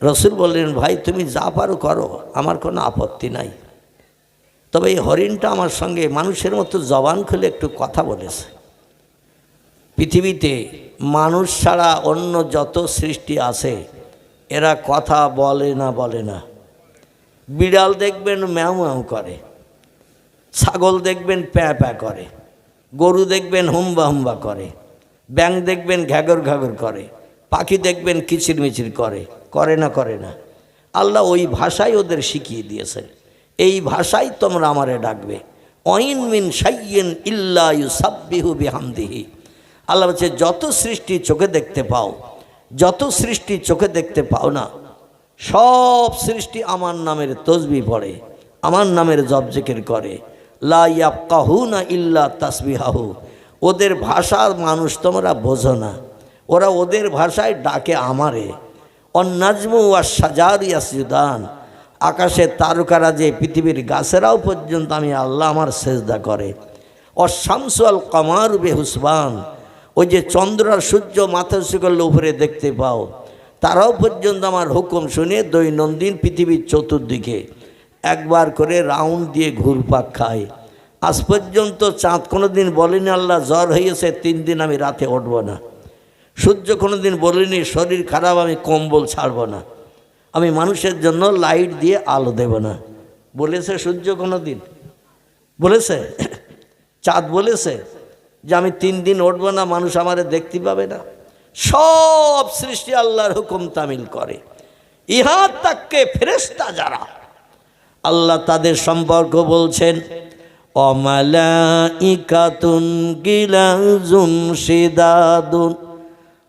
A: রসুল বললেন ভাই তুমি যা পারো করো, আমার কোনো আপত্তি নাই, তবে এই হরিণটা আমার সঙ্গে মানুষের মতো জবান খুলে একটু কথা বলেছে, পৃথিবীতে মানুষ ছাড়া অন্য যত সৃষ্টি আছে এরা কথা বলে না। বিড়াল দেখবেন ম্যাও ম্যাও করে, ছাগল দেখবেন প্যাঁ প্যাঁ করে, গরু দেখবেন হুম্বা হুম্বা করে, ব্যাঙ দেখবেন ঘ্যাগর ঘ্যাগর করে, পাখি দেখবেন কিচিরমিচির করে না। আল্লাহ ওই ভাষাই ওদের শিখিয়ে দিয়েছেন, এই ভাষাই তোমরা আমারে ডাকবে। অইন মিন শাইইন ইল্লা ইউসাব্বিহু বিহামদিহি। আল্লাহ বলছে যত সৃষ্টি চোখে দেখতে পাও না, সব সৃষ্টি আমার নামের তসবিহ পড়ে, আমার নামের জপ জিকির করে। লা ইয়াফকাহুনা ইল্লা তাসবিহাহু। ওদের ভাষা মানুষ তোমরা বোঝো না, ওরা ওদের ভাষায় ডাকে আমারে। অন্নাজমু ওয়া শাজারু ইয়াসজুদান। আকাশের তারকারা যে পৃথিবীর গাছেরাও পর্যন্ত আমি আল্লাহ আমার সেজদা করে। অশামসু আল কামারু বিহুসবান। ওই যে চন্দ্র আর সূর্য মাথা উঁচু করলে উপরে দেখতে পাও, তারাও পর্যন্ত আমার হুকুম শুনে দৈনন্দিন পৃথিবীর চতুর্দিকে একবার করে রাউন্ড দিয়ে ঘুরপাক খায়। আজ পর্যন্ত চাঁদ কোনো দিন বলেনি আল্লাহ জ্বর হয়েছে 3 দিন আমি রাতে উঠব না। সূর্য কোনো দিন বলেনি শরীর খারাপ আমি কম্বল ছাড়ব না, আমি মানুষের জন্য লাইট দিয়ে আলো দেব না। বলেছে সূর্য কোনো দিন? বলেছে? চাঁদ বলেছে যে আমি 3 দিন উঠব না, মানুষ আমারে দেখতে পাবে না? সব সৃষ্টি আল্লাহর হুকুম তামিল করে। ইহা তাকে ফেরেশতা যারা, আল্লাহ তাদের সম্পর্ক বলছেন অমালাইকাতুন গিলাজুন শিদাদুন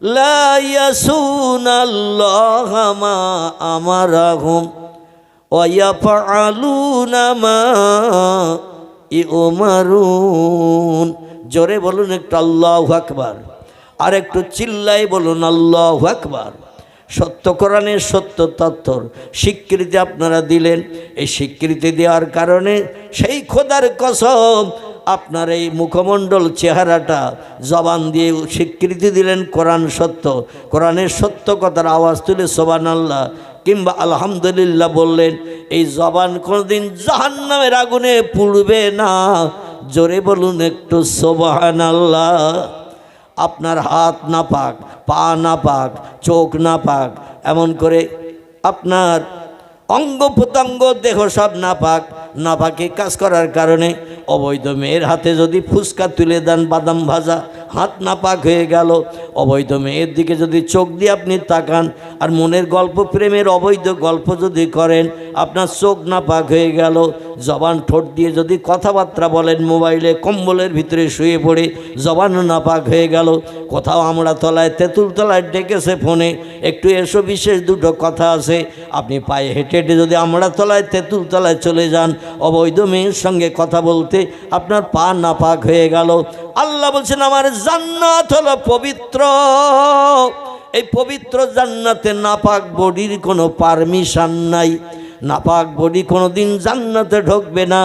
A: লা ইয়াসুনাল্লাহা মা আমারাহুম ওয়া ইয়াফআলুনা মা ইউমারুন। জোরে বলুন একটু আল্লাহু আকবার, আর একটু চিল্লাই বলুন আল্লাহু আকবার। সত্য কোরআনের সত্য তথ্যর স্বীকৃতি আপনারা দিলেন। এই স্বীকৃতি দেওয়ার কারণে সেই খোদার কসম আপনার এই মুখমণ্ডল চেহারাটা জবান দিয়ে স্বীকৃতি দিলেন কোরআন সত্য, কোরআনের সত্য কথার আওয়াজ তুলে সুবহানাল্লাহ কিংবা আলহামদুলিল্লাহ বললেন। এই জবান কোনোদিন জাহান্নামের আগুনে পুড়বে না। জোরে বলুন একটু সুবহানাল্লাহ। আপনার হাত না পাক, পা না পাক, চোখ না পাক, এমন করে আপনার অঙ্গ প্রত্যঙ্গ দেহ সব না পাকে কাজ করার কারণে অবৈধ মেয়ের হাতে যদি ফুচকা তুলে দেন বাদাম ভাজা, হাত না পাক হয়ে গেল। অবৈধ মেয়ের দিকে যদি চোখ দিয়ে আপনি তাকান আর মনের গল্প প্রেমের অবৈধ গল্প যদি করেন, আপনার চোখ না পাক হয়ে গেল। জবান ঠোঁট দিয়ে যদি কথাবার্তা বলেন মোবাইলে, কম্বলের ভিতরে শুয়ে পড়ে, জবানও না পাক হয়ে গেল। কোথাও আমরা তলায় তেঁতুল তলায় ডেকেছে ফোনে, একটু এসো বিশেষ দুটো কথা আছে। আপনি পায়ে হেঁটে হেঁটে যদি আমরা তলায় তেঁতুল তলায় চলে যান অবৈধ মেয়ের সঙ্গে কথা বলতে, আপনার পা না পাক হয়ে গেল। আল্লাহ বলছেন আমার জান্নাত হলো পবিত্র। এই পবিত্র জান্নাতে নাপাক বডির কোনো পারমিশন নাই। নাপাক বডি কোনোদিন জান্নাতে ঢুকবে না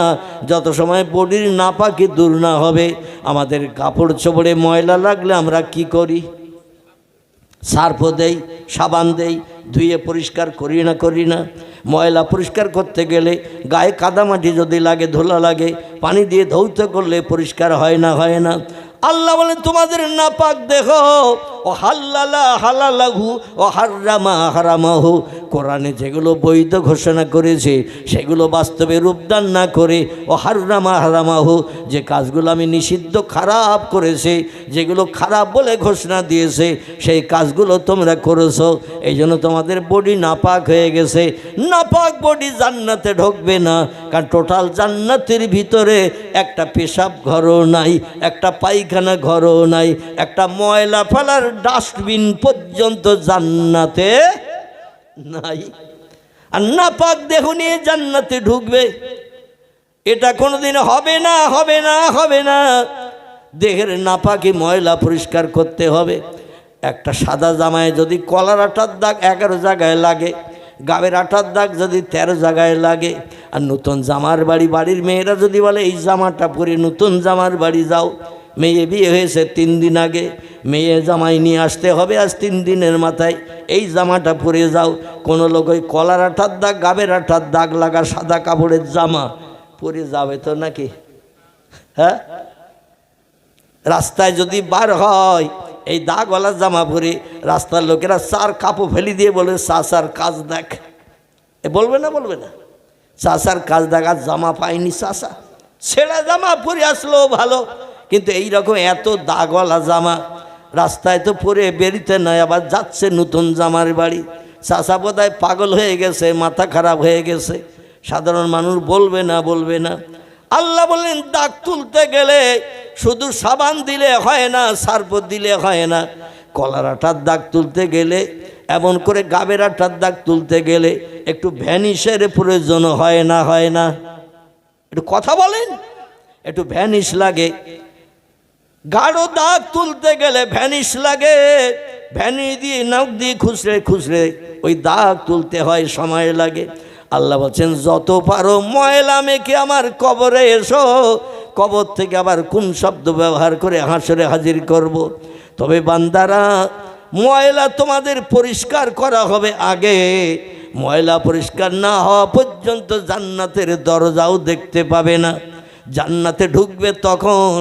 A: যত সময় বডির নাপাকি দূর না হবে। আমাদের কাপড় চোপড়ে ময়লা লাগলে আমরা কি করি? সার্ফ দেই, সাবান দেই, ধুয়ে পরিষ্কার করি না? ময়লা পরিষ্কার করতে গেলে গায়ে কাদামাটি যদি লাগে, ধুলা লাগে, পানি দিয়ে ধৌত করলে পরিষ্কার হয় না? আল্লাহ বলেন তোমাদের নাপাক দেহ ও হাল্লালা হালালাহু ও হাররামা হারামাহু, কোরআনে যেগুলো বৈধ ঘোষণা করেছে সেগুলো বাস্তবে রূপদান না করে ও হাররামা হারামাহু, যে কাজগুলো আমি নিষিদ্ধ খারাপ করেছে, যেগুলো খারাপ বলে ঘোষণা দিয়েছে সেই কাজগুলো তোমরা করেছো, এই জন্য তোমাদের বডি নাপাক হয়ে গেছে। নাপাক বডি জান্নাতে ঢুকবে না, কারণ টোটাল জান্নাতের ভিতরে একটা পেশাব ঘরও নাই, একটা পায়খানা ঘরও নাই, একটা ময়লা ফেলার ডাস্টবিন পর্যন্ত জান্নাতে নাই। আর নাপাক দেহ নিয়ে জান্নাতে ঢুকবে, এটা কোনোদিন হবে না। দেহের নাপাকি ময়লা পরিষ্কার করতে হবে। একটা সাদা জামায় যদি কলার আটার দাগ 11 জায়গায় লাগে, গাবের আটার দাগ যদি 13 জায়গায় লাগে, আর নতুন জামার বাড়ির মেয়েরা যদি বলে এই জামাটা পরে নতুন জামার বাড়ি যাও, মেয়ে বিয়ে হয়েছে 3 দিন আগে, মেয়ে জামাই নিয়ে আসতে হবে আজ 3 দিনের মাথায়, এই জামাটা পরে যাও। কোনো লোক ওই কলার আটার দাগ, গাবের আটার দাগ লাগা সাদা কাপড়ের জামা পরে যাবে তো নাকি? হ্যাঁ, রাস্তায় যদি বার হয় এই দাগওয়ালা জামা পরে রাস্তার লোকেরা চার কাপড় ফেলি দিয়ে বলে চাচার কাজ দেখ, বলবে না বলবে না? চাচার কাজ দেখার জামা পায়নি চাচা, ছেঁড়া জামা পরে আসলো ভালো, কিন্তু এই রকম এত দাগওয়ালা জামা রাস্তায় তো পরে বেরিতে নয়, আবার যাচ্ছে নতুন জামার বাড়ি। চাচা বোধহয় পাগল হয়ে গেছে, মাথা খারাপ হয়ে গেছে। সাধারণ মানুষ বলবে না বলবে না? আল্লাহ বললেন দাগ তুলতে গেলে শুধু সাবান দিলে হয় না, সার্ফ দিলে হয় না। কলারাটার দাগ তুলতে গেলে, এমন করে গাবের আটার দাগ তুলতে গেলে একটু ভ্যানিশের প্রয়োজন হয় না? হয় না? একটু কথা বলেন। একটু ভ্যানিশ লাগে। গাঢ় দাগ তুলতে গেলে ভ্যানিশ লাগে, ভ্যানিশ দিয়ে নাক দিয়ে খুচরে খুচরে ওই দাগ তুলতে হয়, সময় লাগে। আল্লাহ বলছেন যত পারো ময়লা মেখে আমার কবরে এসো, কবর থেকে আবার কোন শব্দ ব্যবহার করে হাসরে হাজির করব। তবে বান্দারা, ময়লা তোমাদের পরিষ্কার করা হবে আগে। ময়লা পরিষ্কার না হওয়া পর্যন্ত জান্নাতের দরজাও দেখতে পাবে না। জান্নাতে ঢুকবে তখন,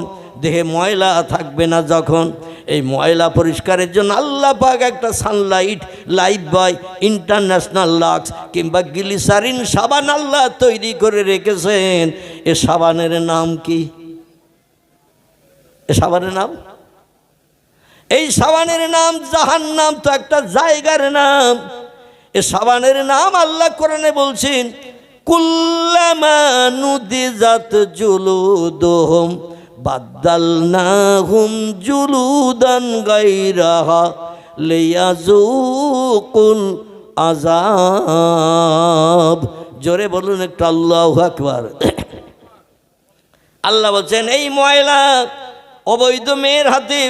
A: দেহে ময়লা থাকবে না যখন। এই ময়লা পরিষ্কারের জন্য আল্লাহ পাক একটা সানলাইট, লাইফবয়, ইন্টারন্যাশনাল লাক্স কিংবা গ্লিসারিন সাবান আল্লাহ তৈরি করে রেখেছেন। এ সাবানের নাম কি? এ সাবানের নাম, এই সাবানের নাম জাহান্নাম, তো একটা জায়গার নাম। এ সাবানের নাম আল্লাহ কোরআনে বলছেন কুল্লামা নুদিজাত জুলুদুহুম বাদদালনাহুম জুলুদান গায়রাহা লিয়াযুকুল আযাব। জোরে বলুন একটু আল্লাহু আকবার। আল্লাহ বলছেন এই ময়লা অবৈধ মেয়ের হাতে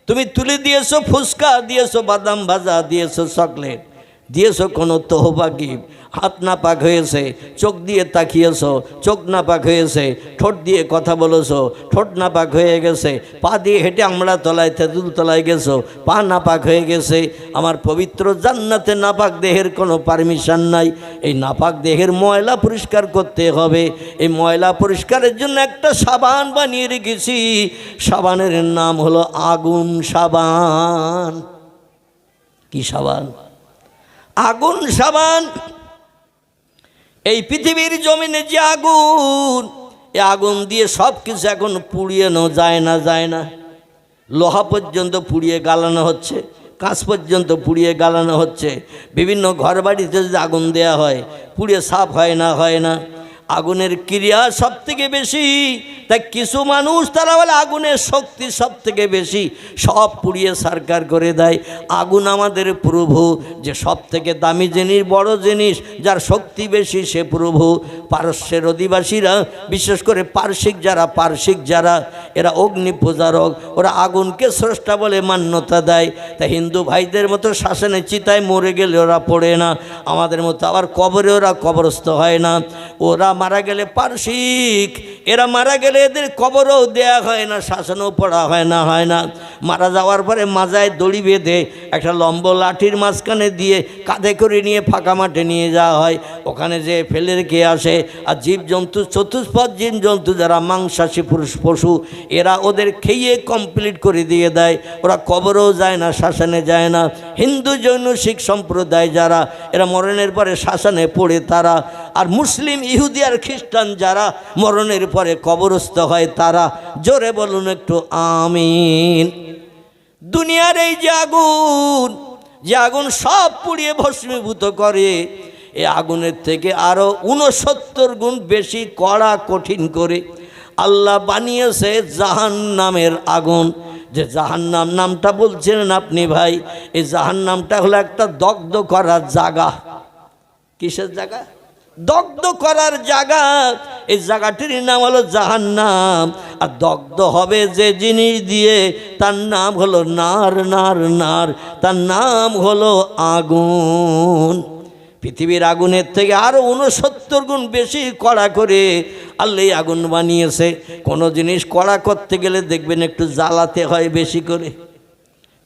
A: তুমি তুলে দিয়েছো, ফুসকা দিয়েছো, বাদাম ভাজা দিয়েছো, চকলেট দিয়েছো, কোনো তহবাকি, হাত নাপাক হয়েছে, চোখ দিয়ে তাকিয়েছো, চোখ নাপাক হয়েছে, ঠোঁট দিয়ে কথা বলেছো, ঠোঁট নাপাক হয়ে গেছে, পা দিয়ে হেঁটে আমরা তলায় তেঁতুল তলায় গেছো, পা নাপাক হয়ে গেছে। আমার পবিত্র জান্নাতে নাপাক দেহের কোনো পারমিশন নাই। এই নাপাক দেহের ময়লা পরিষ্কার করতে হবে। এই ময়লা পরিষ্কারের জন্য একটা সাবান বানিয়ে রেখেছি। সাবানের নাম হলো আগুন সাবান। কি সাবান? আগুন সাবান। এই পৃথিবীর জমিনে যে আগুন, এই আগুন দিয়ে সব কিছু এখন পুড়িয়ে যায় না, যায় না। লোহা পর্যন্ত পুড়িয়ে গালানো হচ্ছে, কাঁচ পর্যন্ত পুড়িয়ে গালানো হচ্ছে। বিভিন্ন ঘর বাড়িতে যদি আগুন দেওয়া হয়, পুড়িয়ে সাফ হয় না, হয় না। আগুনের ক্রিয়া সব থেকে বেশি, তাই কিছু মানুষ তারা বলে আগুনের শক্তি সব থেকে বেশি, সব পুড়িয়ে সারকার করে দেয়। আগুন আমাদের প্রভু, যে সব থেকে দামি জিনিস, বড় জিনিস, যার শক্তি বেশি সে প্রভু। পারস্যের অধিবাসীরা, বিশেষ করে পারসিক যারা এরা অগ্নি পূজারক, ওরা আগুনকে স্রষ্টা বলে মান্যতা দেয়। তাই হিন্দু ভাইদের মতো শাসনে চিতায় মরে গেলে ওরা পড়ে না, আমাদের মতো আবার কবরে ওরা কবরস্থ হয় না। ওরা মারা গেলে পারসিক, এরা মারা গেলে এদের কবরও দেয়া হয় না, শাসনও পড়া হয় না, হয় না। মারা যাওয়ার পরে মাজায় দড়ি বেঁধে একটা লম্ব লাঠির মাঝখানে দিয়ে কাঁধে করে নিয়ে ফাঁকা মাঠে নিয়ে যাওয়া হয়। ওখানে যে ফেলে রেখে আসে। আর জীবজন্তু, চতুষ্পদ জীবজন্তু যারা মাংসাশী পশু, এরা ওদের খেয়ে কমপ্লিট করে দিয়ে দেয়। ওরা কবরও যায় না, শাসনে যায় না। হিন্দু, জৈন, শিখ সম্প্রদায় যারা, এরা মরণের পরে শাসনে পড়ে তারা। আর মুসলিম, ইহুদি আর খ্রিস্টান যারা মরণের পরে কবরস্থ হয় তারা। জোরে বলুন একটু আমিন। দুনিয়ার এই যে আগুন সব পুড়িয়ে ভস্মীভূত করে, এই আগুনের থেকে আরো 69 গুণ বেশি কড়া, কঠিন করে আল্লাহ বানিয়েছে জাহান্নামের আগুন। যে জাহান্নাম নামটা বলছেন আপনি ভাই, এই জাহান্নামটা হলো একটা দগ্ধ করার জায়গা। কিসের জায়গা? দগ্ধ করার জায়গা। এই জায়গাটির নাম হলো জাহান্নাম। আর দগ্ধ হবে যে জিনিস দিয়ে, তার নাম হলো নার, তার নাম হলো আগুন। পৃথিবীর আগুনের থেকে আরো 69 গুণ বেশি কড়া করে আল্লাহ আগুন বানিয়েছে। কোনো জিনিস কড়া করতে গেলে দেখবেন একটু জ্বালাতে হয় বেশি করে।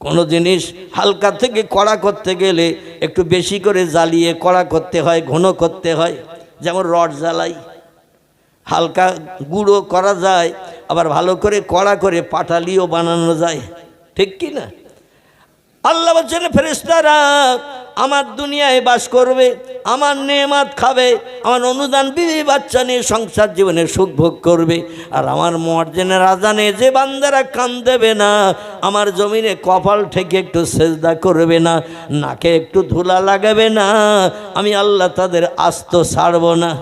A: কোনো জিনিস হালকা থেকে কড়া করতে গেলে একটু বেশি করে জ্বালিয়ে কড়া করতে হয়, ঘন করতে হয়। যেমন রড জ্বালাই, হালকা গুঁড়ো করা যায়, আবার ভালো করে কড়া করে পাটালিও বানানো যায়, ঠিক কি না? আল্লাহ বলছেন ফেরেশতারা আমার দুনিয়ায় বাস করবে, আমার নেয়ামত খাবে, আমার অনুদান বিবি বাচ্চা নিয়ে সংসার জীবনের সুখ ভোগ করবে। আর আমার মুয়াজ্জিনের আজানে যে বান্দারা কান দেবে না, আমার জমিনে কপাল ঠেকে একটু সেজদা করবে না, নাকে একটু ধুলা লাগাবে না, আমি আল্লাহ তাদের আস্ত ছাড়ব না,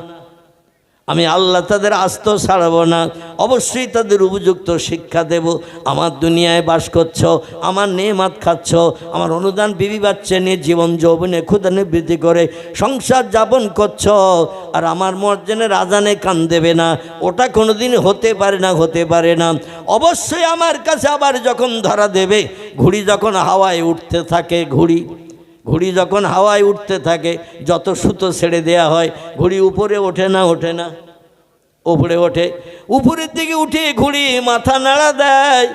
A: আমি আল্লাহ তাদের আস্ত ছাড়ব না। অবশ্যই তাদের উপযুক্ত শিক্ষা দেব। আমার দুনিয়ায় বাস করছ, আমার নেয়ামত খাচ্ছ, আমার অনুদান বিবি বাচ্চা নিয়ে জীবন যৌবনে ক্ষুধা নিবৃত্তি করে সংসার যাপন করছ, আর আমার মুয়াজ্জিনের আজানে কান দেবে না, ওটা কোনোদিন হতে পারে না, হতে পারে না। অবশ্যই আমার কাছে আবার যখন ধরা দেবে, ঘুড়ি যখন হাওয়ায় উঠতে থাকে, ঘুড়ি যখন হাওয়ায় উঠতে থাকে, যত সুতো ছেড়ে দেয়া হয়, ঘুড়ি উপরে ওঠে না, ওঠে না, উপরে ওঠে, উপরের দিকে উঠে ঘুড়ি মাথা নাড়া দেয়।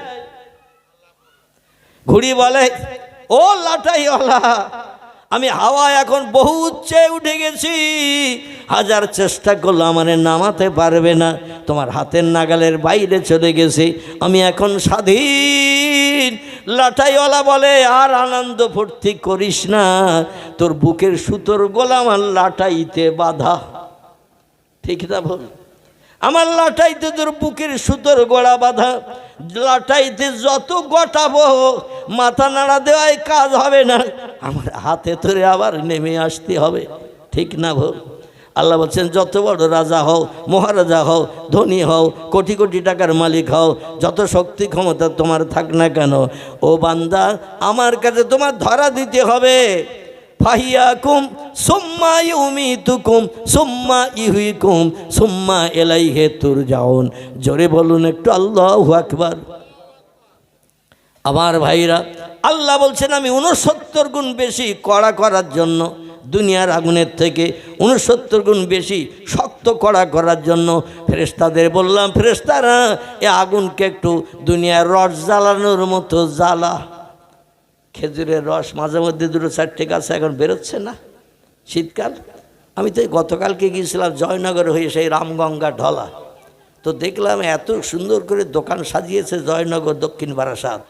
A: ঘুড়ি বলে, ও লাটাইওয়ালা, আমি হাওয়া এখন বহু উচ্চে উঠে গেছি, হাজার চেষ্টা করলে আমার নামাতে পারবে না, তোমার হাতের নাগালের বাইরে চলে গেছে, আমি এখন স্বাধীন। লাটাইওয়ালা বলে, আর আনন্দ ফুর্তি করিস না, তোর বুকের সুতোর গোলা আমার লাটাইতে বাঁধা, ঠিক না বল? আমার লাটাইতে তোর বুকের সুতোর গোড়া বাঁধা, লাটাইতে যত গোটাবো মাথা নাড়া দেওয়ায় কাজ হবে না, আমার হাতে ধরে আবার নেমে আসতে হবে, ঠিক না বল? আল্লাহ বলছেন, যত বড় রাজা হও, মহারাজা হও, ধনী হও, কোটি কোটি টাকার মালিক হও, যত শক্তি ক্ষমতা তোমার থাক না কেন, ও বান্দা, আমার কাছে তোমার ধরা দিতে হবে। ফাহিয়াকুম সুম্মা ইউমিতুকুম সুম্মা ইহয়িকুম সুম্মা ইলাইহি তুরজাউন। জোরে বলুন একটু আল্লাহু আকবার। আমার ভাইরা, আল্লাহ বলছেন আমি 69 গুণ বেশি কড়া করার জন্য, দুনিয়ার আগুনের থেকে 69 গুণ বেশি শক্ত কড়া করার জন্য ফেরেশতাদের বললাম, ফেরেশতারা এ আগুনকে একটু দুনিয়ার রস জ্বালানোর মতো জ্বালা। খেজুরের রস মাঝে মধ্যে 2-4টে গাছ এখন বেরোচ্ছে না, শীতকাল। আমি তো গতকালকে গিয়েছিলাম জয়নগর হয়ে সেই রামগঙ্গা ঢলা, তো দেখলাম এত সুন্দর করে দোকান সাজিয়েছে জয়নগর দক্ষিণ বারাসাত,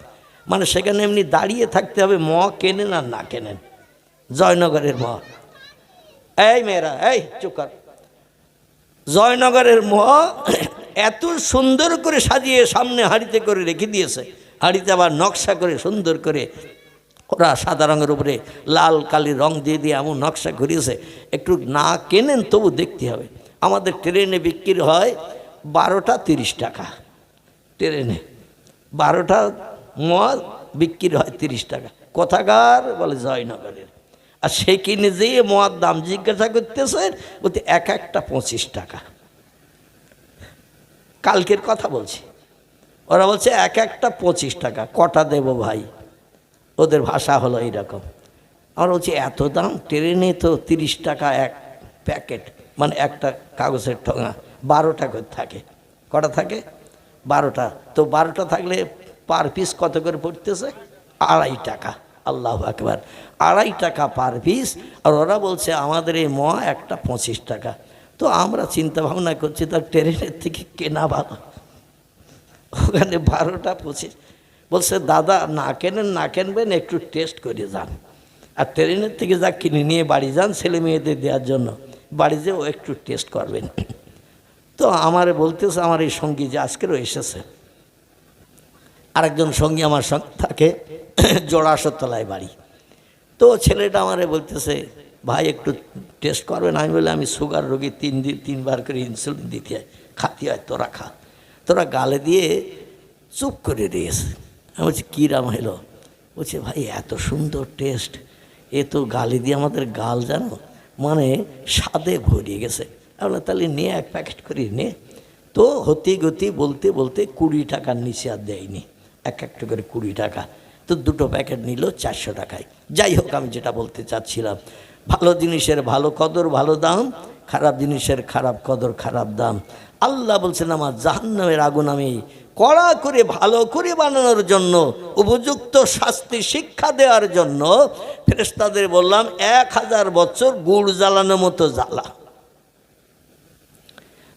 A: মানে সেখানে এমনি দাঁড়িয়ে থাকতে হবে, কেনেন আর না কেনেন, জয়নগরের এই মেয়েরা, এই চুপ কর। জয়নগরের এত সুন্দর করে সাজিয়ে সামনে হাঁড়িতে করে রেখে দিয়েছে, হাঁড়িতে আবার নকশা করে সুন্দর করে ওরা সাদা রঙের উপরে লাল কালি রং দিয়ে দিয়ে এমন নকশা করিয়েছে, একটু না কেনেন তবু দেখতে হবে। আমাদের ট্রেনে বিক্রি হয় 12টা 30 টাকা, ট্রেনে 12টা মদ বিক্রি হয় 30 টাকা। কোথাকার? বলে জয়নগরের। আর সে কিনে যেয়ে মদ দাম জিজ্ঞাসা করতেছে, বলতে এক একটা 25 টাকা। কালকের কথা বলছি, ওরা বলছে এক একটা 25 টাকা, কটা দেব ভাই? ওদের ভাষা হলো এইরকম। আমরা বলছি এত দাম, ট্রেনে তো 30 টাকা এক প্যাকেট, মানে একটা কাগজের ঠোঙা, 12টা করে থাকে। কটা থাকে? 12টা। তো 12টা থাকলে পার পিস কত করে পড়তেছে? 2.5 টাকা। আল্লাহু আকবার, 2.5 টাকা পার পিস। আর ওরা বলছে আমাদের এই একটা 25 টাকা। তো আমরা চিন্তা ভাবনা করছি, তার ট্রেনের থেকে কেনা ভালো। ওখানে 12টা 25 বলছে, দাদা না কেনেন, না কেনবেন, একটু টেস্ট করে যান, আর ট্রেনের থেকে যা কিনে নিয়ে বাড়ি যান ছেলে মেয়েদের দেওয়ার জন্য, বাড়ি যেও একটু টেস্ট করবেন। তো আমারে বলতেছে, আমার এই সঙ্গী যে আজকেরও এসেছে, আরেকজন সঙ্গী আমার সঙ্গে থাকে, জোড়াশতলায় বাড়ি। তো ছেলেটা আমারে বলতেছে, ভাই একটু টেস্ট করবেন? আমি বলে, আমি সুগার রোগী, 3 বার করে ইনসুলিন দিতে হয়, খাতি হয়, তোরা খা। তোরা গালে দিয়ে চুপ করে দিয়েছে। আমি বলছি, কী রাম হলো? বলছে, ভাই এত সুন্দর টেস্ট, এ তো গালে দিয়ে আমাদের গাল জানো মানে স্বাদে ভরিয়ে গেছে। আমরা তাহলে নিয়ে 1 প্যাকেট করি নে। তো হতি গতি বলতে বলতে 20 টাকার নিচে আর দেয়নি, একটা করে 20 টাকা। তো 2টো প্যাকেট নিল 400 টাকায়। যাই হোক, আমি যেটা বলতে চাচ্ছিলাম, ভালো জিনিসের ভালো কদর, ভালো দাম, খারাপ জিনিসের খারাপ কদর, খারাপ দাম। আল্লাহ বলছেন, আমার জাহান্নামের আগুন আমি কড়া করে ভালো করে বানানোর জন্য, উপযুক্ত শাস্তি শিক্ষা দেওয়ার জন্য ফেরেশতাদের বললাম 1000 বছর গুড় জ্বালানোর মতো জ্বালা,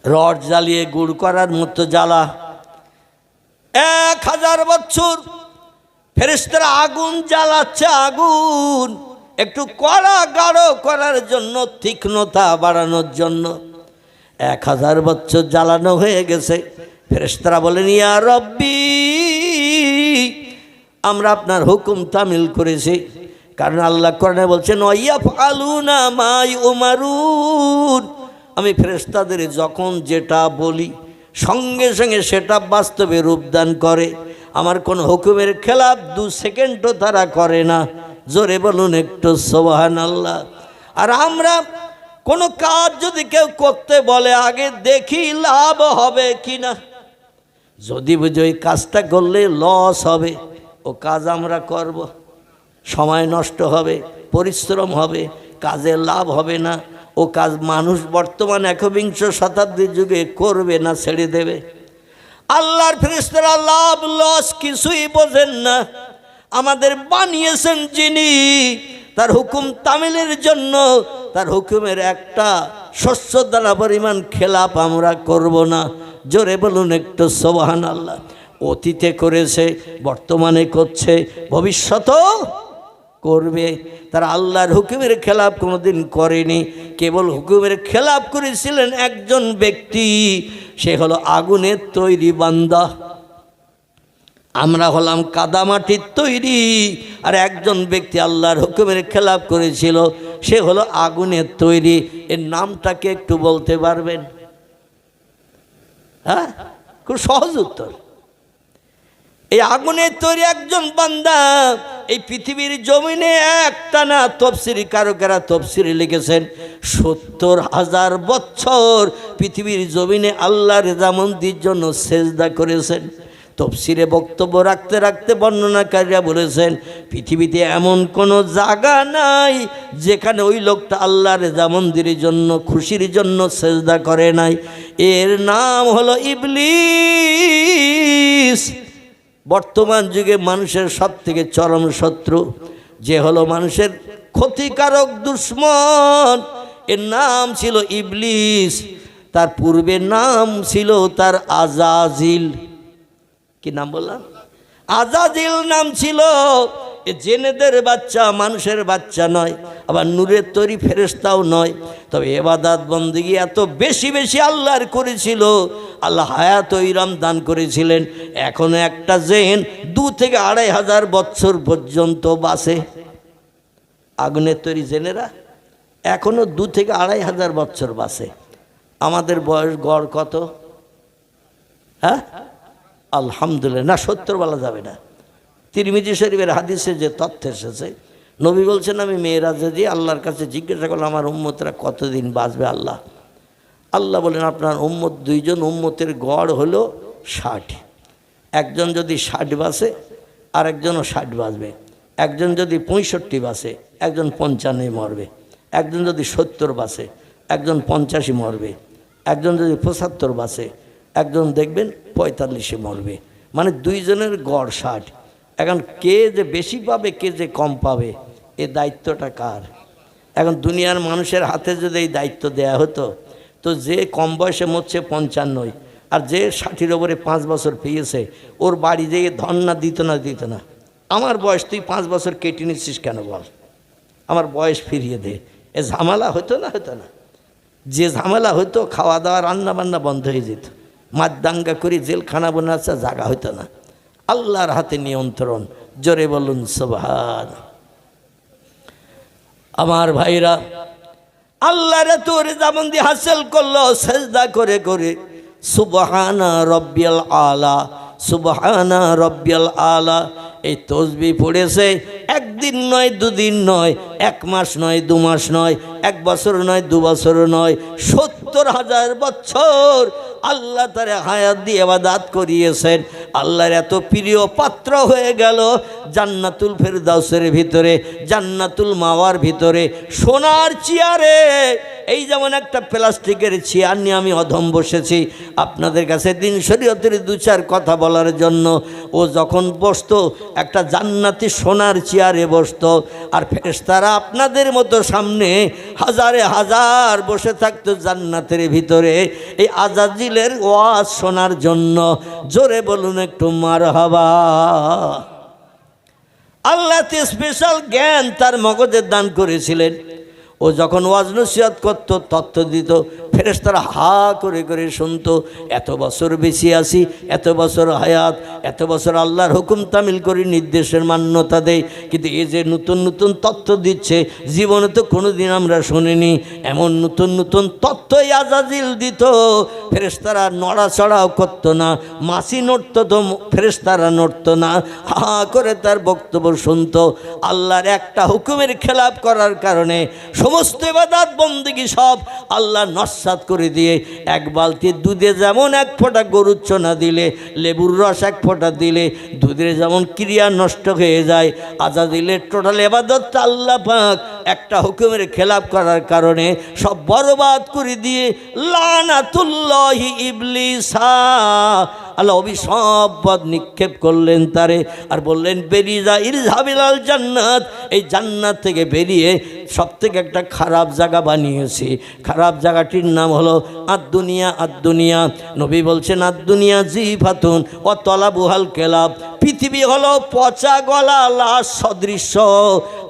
A: রড জ্বালিয়ে গুড় করার মতো জ্বালা, 1000 বছর ফেরেশতারা আগুন জ্বালাচ্ছে, আগুন একটু কড়া গাঢ় করার জন্য, তীক্ষ্ণতা বাড়ানোর জন্য। 1000 বছর জ্বালানো হয়ে গেছে। ফেরেশতারা বলেন, ইয়া রব্বি, আমরা আপনার হুকুম তামিল করেছি। কারণ আল্লাহ কোরআনে বলছেন, ওয়াইয়াফআলুনা মা ইউমারুন, আমি ফেরেশতাদের যখন যেটা বলি সঙ্গে সঙ্গে সেটা বাস্তবে রূপদান করে। আমার কোন হুকুমের খেলাফ 2 সেকেন্ডও তারা করে না। জোরে বলুন একটু সুবহানাল্লাহ। আর আমরা কোনো কাজ যদি কেউ করতে বলে আগে দেখি লাভ হবে কিনা। যদি বুঝি ওই কাজটা করলে লস হবে, ও কাজ আমরা করব, সময় নষ্ট হবে, পরিশ্রম হবে, কাজে লাভ হবে না, ও কাজ মানুষ বর্তমান 21 শতাব্দীর যুগে করবে না, ছেড়ে দেবে। আল্লাহর ফেরেশতারা লাভ লস কিছুই বোঝেন না। আমাদের বানিয়েছেন যিনি, তার হুকুম তামিলের জন্য, তার হুকুমের একটা শস্য দানা পরিমাণ খেলাপ আমরা করব না। জোরে বলুন একটু সুবহানাল্লাহ। অতীতে করেছে, বর্তমানে করছে, ভবিষ্যতেও করবে। তারা আল্লাহর হুকুমের খেলাপ কোনোদিন করেনি। কেবল হুকুমের খেলাপ করেছিলেন একজন ব্যক্তি, সে হলো আগুনের তৈরি বান্দা। আমরা হলাম কাদামাটির তৈরি, আর একজন ব্যক্তি আল্লাহর হুকুমের খেলাপ করেছিল, সে হলো আগুনের তৈরি। এর নামটাকে একটু বলতে পারবেন? হ্যাঁ, খুব সহজ উত্তর। এই আগুনের তৈরি একজন বান্দা এই পৃথিবীর জমিনে একটানা তফসিরি কারকেরা তফসিরে লিখেছেন 70,000 বছর পৃথিবীর জমিনে আল্লাহর রেজামন্দির জন্য সেজদা করেছেন। তফসিরে বক্তব্য রাখতে রাখতে বর্ণনাকারীরা বলেছেন, পৃথিবীতে এমন কোনো জায়গা নাই যেখানে ওই লোকটা আল্লাহর রেজামন্দিরের জন্য, খুশির জন্য সেজদা করে নাই। এর নাম হলো ইবলিস। বর্তমান যুগে মানুষের সবথেকে চরম শত্রু, যে হলো মানুষের ক্ষতিকারক দুশ্মন, এর নাম ছিল ইবলিস। তার পূর্বের নাম ছিল তার আজাজিল। কি নাম বললাম? আজাজিল নাম ছিল। এ জেনেদের বাচ্চা, মানুষের বাচ্চা নয়, আবার নূরের তৈরি ফেরেশতাও নয়। তবে ইবাদত বন্দেগী এত বেশি বেশি আল্লাহর করেছিল, আল্লাহ হায়াত ইরাম দান করেছিলেন। এখনো একটা জেন 2 থেকে 2,500 বছর পর্যন্ত বাঁচে। আগুনের তৈরি জেনেরা এখনো 2 থেকে 2,500 বছর বাঁচে। আমাদের বয়স গড় কত? হ্যাঁ, আলহামদুলিল্লাহ, না 70 বলা যাবে না। তিরমিজি শরীফের হাদিসে যে তথ্য এসেছে, নবী বলছেন, আমি মেয়েরাজে দিয়ে আল্লাহর কাছে জিজ্ঞাসা করলাম, আমার উম্মতরা কতদিন বাঁচবে আল্লাহ? আল্লাহ বলেন, আপনার উম্মত 2 জন উম্মতের গড় হলো 60। একজন যদি 60 বাঁচে আর একজনও 60 বাঁচবে। একজন যদি 65 বাঁচে, একজন 55 মরবে। একজন যদি 70 বাঁচে, একজন 85 মরবে। একজন যদি 75 বাঁচে, একজন দেখবেন 45 মরবে। মানে 2 জনের গড় 60। এখন কে যে বেশি পাবে, কে যে কম পাবে, এ দায়িত্বটা কার? এখন দুনিয়ার মানুষের হাতে যদি এই দায়িত্ব দেয়া হতো, তো যে কম বয়সে মরছে 55, আর যে 60-এর ওপরে 5 বছর পেয়েছে, ওর বাড়ি যেয়ে ধর্ণা দিত না? আমার বয়স তুই 5 বছর কেটে নিচ্ছিস কেন বল, আমার বয়স ফিরিয়ে দে। এ ঝামেলা হতো না? যে ঝামেলা হতো, খাওয়া দাওয়া রান্না বান্না বন্ধ হয়ে যেত, মারদাঙ্গা করে জেলখানা বোনাচ্ছে, জায়গা হতো না। আল্লাহর হাতে নিয়ন্ত্রণ। জোরে বলুন সুবহান। আমার ভাইরা, আল্লাহর তোর রেজামন্দি হাসিল করলো সেজদা করে করে। সুবহানা রব্বিয়াল আলা, সুবহানা রব্বিয়াল আলা। এই তসবিহ পড়েছে একদিন নয়, 2 দিন নয়, 1 মাস নয়, 2 মাস নয়, 1 বছর নয়, 2 বছর নয়, 70,000 বছর আল্লাহ তার হায়াত দিয়ে ইবাদত করিয়েছেন। আল্লাহর এত প্রিয় পাত্র হয়ে গেল জান্নাতুল ফেরদাউসের ভিতরে, জান্নাতুল মাওয়ার ভিতরে, সোনার চেয়ারে। এই যেমন একটা প্লাস্টিকের চেয়ার নিয়ে আমি অধম বসেছি আপনাদের কাছে দিন শরীয়তের 2-4 কথা বলার জন্য। ও যখন বসতো একটা জান্নাতি সোনার চেয়ারে বসতো, আর ফেরেশতারা আপনাদের মতো সামনে হাজারে হাজার বসে থাকতো জান্নাতের ভিতরে এই আজাজিলের ওয়াজ শোনার জন্য। জোরে বলুন একটু মারহাবা। আল্লাহ স্পেশাল জ্ঞান তার মগজে দান করেছিলেন। ও যখন ওয়াজ নসিহত করতো, তথ্য দিত, ফেরেশতারা হা করে করে শুনতো। এত বছর বেশি আসি, এত বছর হায়াত, এত বছর আল্লাহর হুকুম তামিল করে নির্দেশের মান্যতা দেয়, কিন্তু এই যে নতুন নতুন তথ্য দিচ্ছে, জীবনে তো কোনোদিন আমরা শুনিনি। এমন নতুন নতুন তথ্যই আজাজিল দিত, ফেরেশতারা নড়াচড়াও করতো না। মাছি নড়তো তো ফেরেশতারা নড়তো না, হা করে তার বক্তব্য শুনতো। আল্লাহর একটা হুকুমের খেলাপ করার কারণে সমস্ত ইবাদত বন্দেগী সব আল্লাহ নস্যাৎ করে দিয়ে, এক বালতি দুধে যেমন এক ফোঁটা গরুর চোনা দিলে, লেবুর রস এক ফোঁটা দিলে দুধের যেমন ক্রিয়া নষ্ট হয়ে যায়, আজাজিলের টোটাল ইবাদত আল্লাহ পাক একটা হুকুমের খেলাপ করার কারণে সব বরবাদ করে দিয়ে লানাতুল্লাহি ইবলিসা, আল্লাহ অভিশাপ নিক্ষেপ করলেন তারে, আর বললেন বেরিয়ে যা, ইরহাবিলাল জান্নাত, এই জান্নাত থেকে বেরিয়ে সব থেকে একটা খারাপ জায়গা বানিয়েছি। খারাপ জায়গাটির নাম হলো আদ-দুনিয়া। আদ-দুনিয়া, নবী বলছেন আদ-দুনিয়া জিফাতুন ও তলাবুহাল কেলাব, পৃথিবী হলো পচা গলা লাশ সদৃশ্য,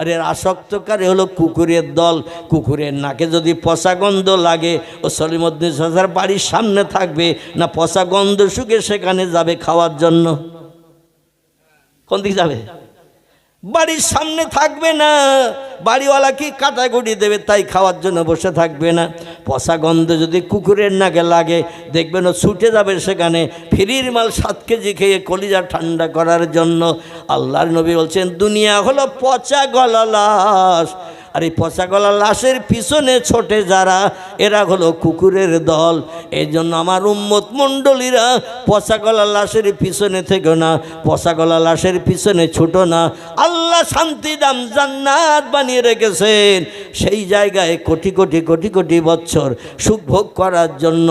A: আর এর আসক্তকারী হলো কুকুরের দল। কুকুরের নাকে যদি পচা গন্ধ লাগে, ও সলিমুদ্দিন সাজার বাড়ির সামনে থাকবে না পচা গন্ধ শুকে সেখানে যাবে খাওয়ার জন্য? কোন দিকে যাবে? বাড়ির সামনে থাকবে না, বাড়িওয়ালা কি কাটাকুটি দেবে তাই খাওয়ার জন্য বসে থাকবে না। পচা গন্ধ যদি কুকুরের নাকে লাগে, দেখবেন ও ছুটে যাবে সেখানে ফ্রির মাল 7 কেজি খেয়ে কলিজা ঠান্ডা করার জন্য। আল্লাহর নবী বলছেন দুনিয়া হলো পচা গলা লাশ, আর এই পচা গলা লাশের পিছনে ছোটে যারা, এরা হলো কুকুরের দল। এই জন্য আমার উম্মত মণ্ডলীরা পচা গলা লাশের পিছনে থেকো না, পচা গলা লাশের পিছনে ছোটো না। আল্লাহ শান্তিদাম জান্নাত বানিয়ে রেখেছেন, সেই জায়গায় কোটি কোটি কোটি কোটি বছর সুখ ভোগ করার জন্য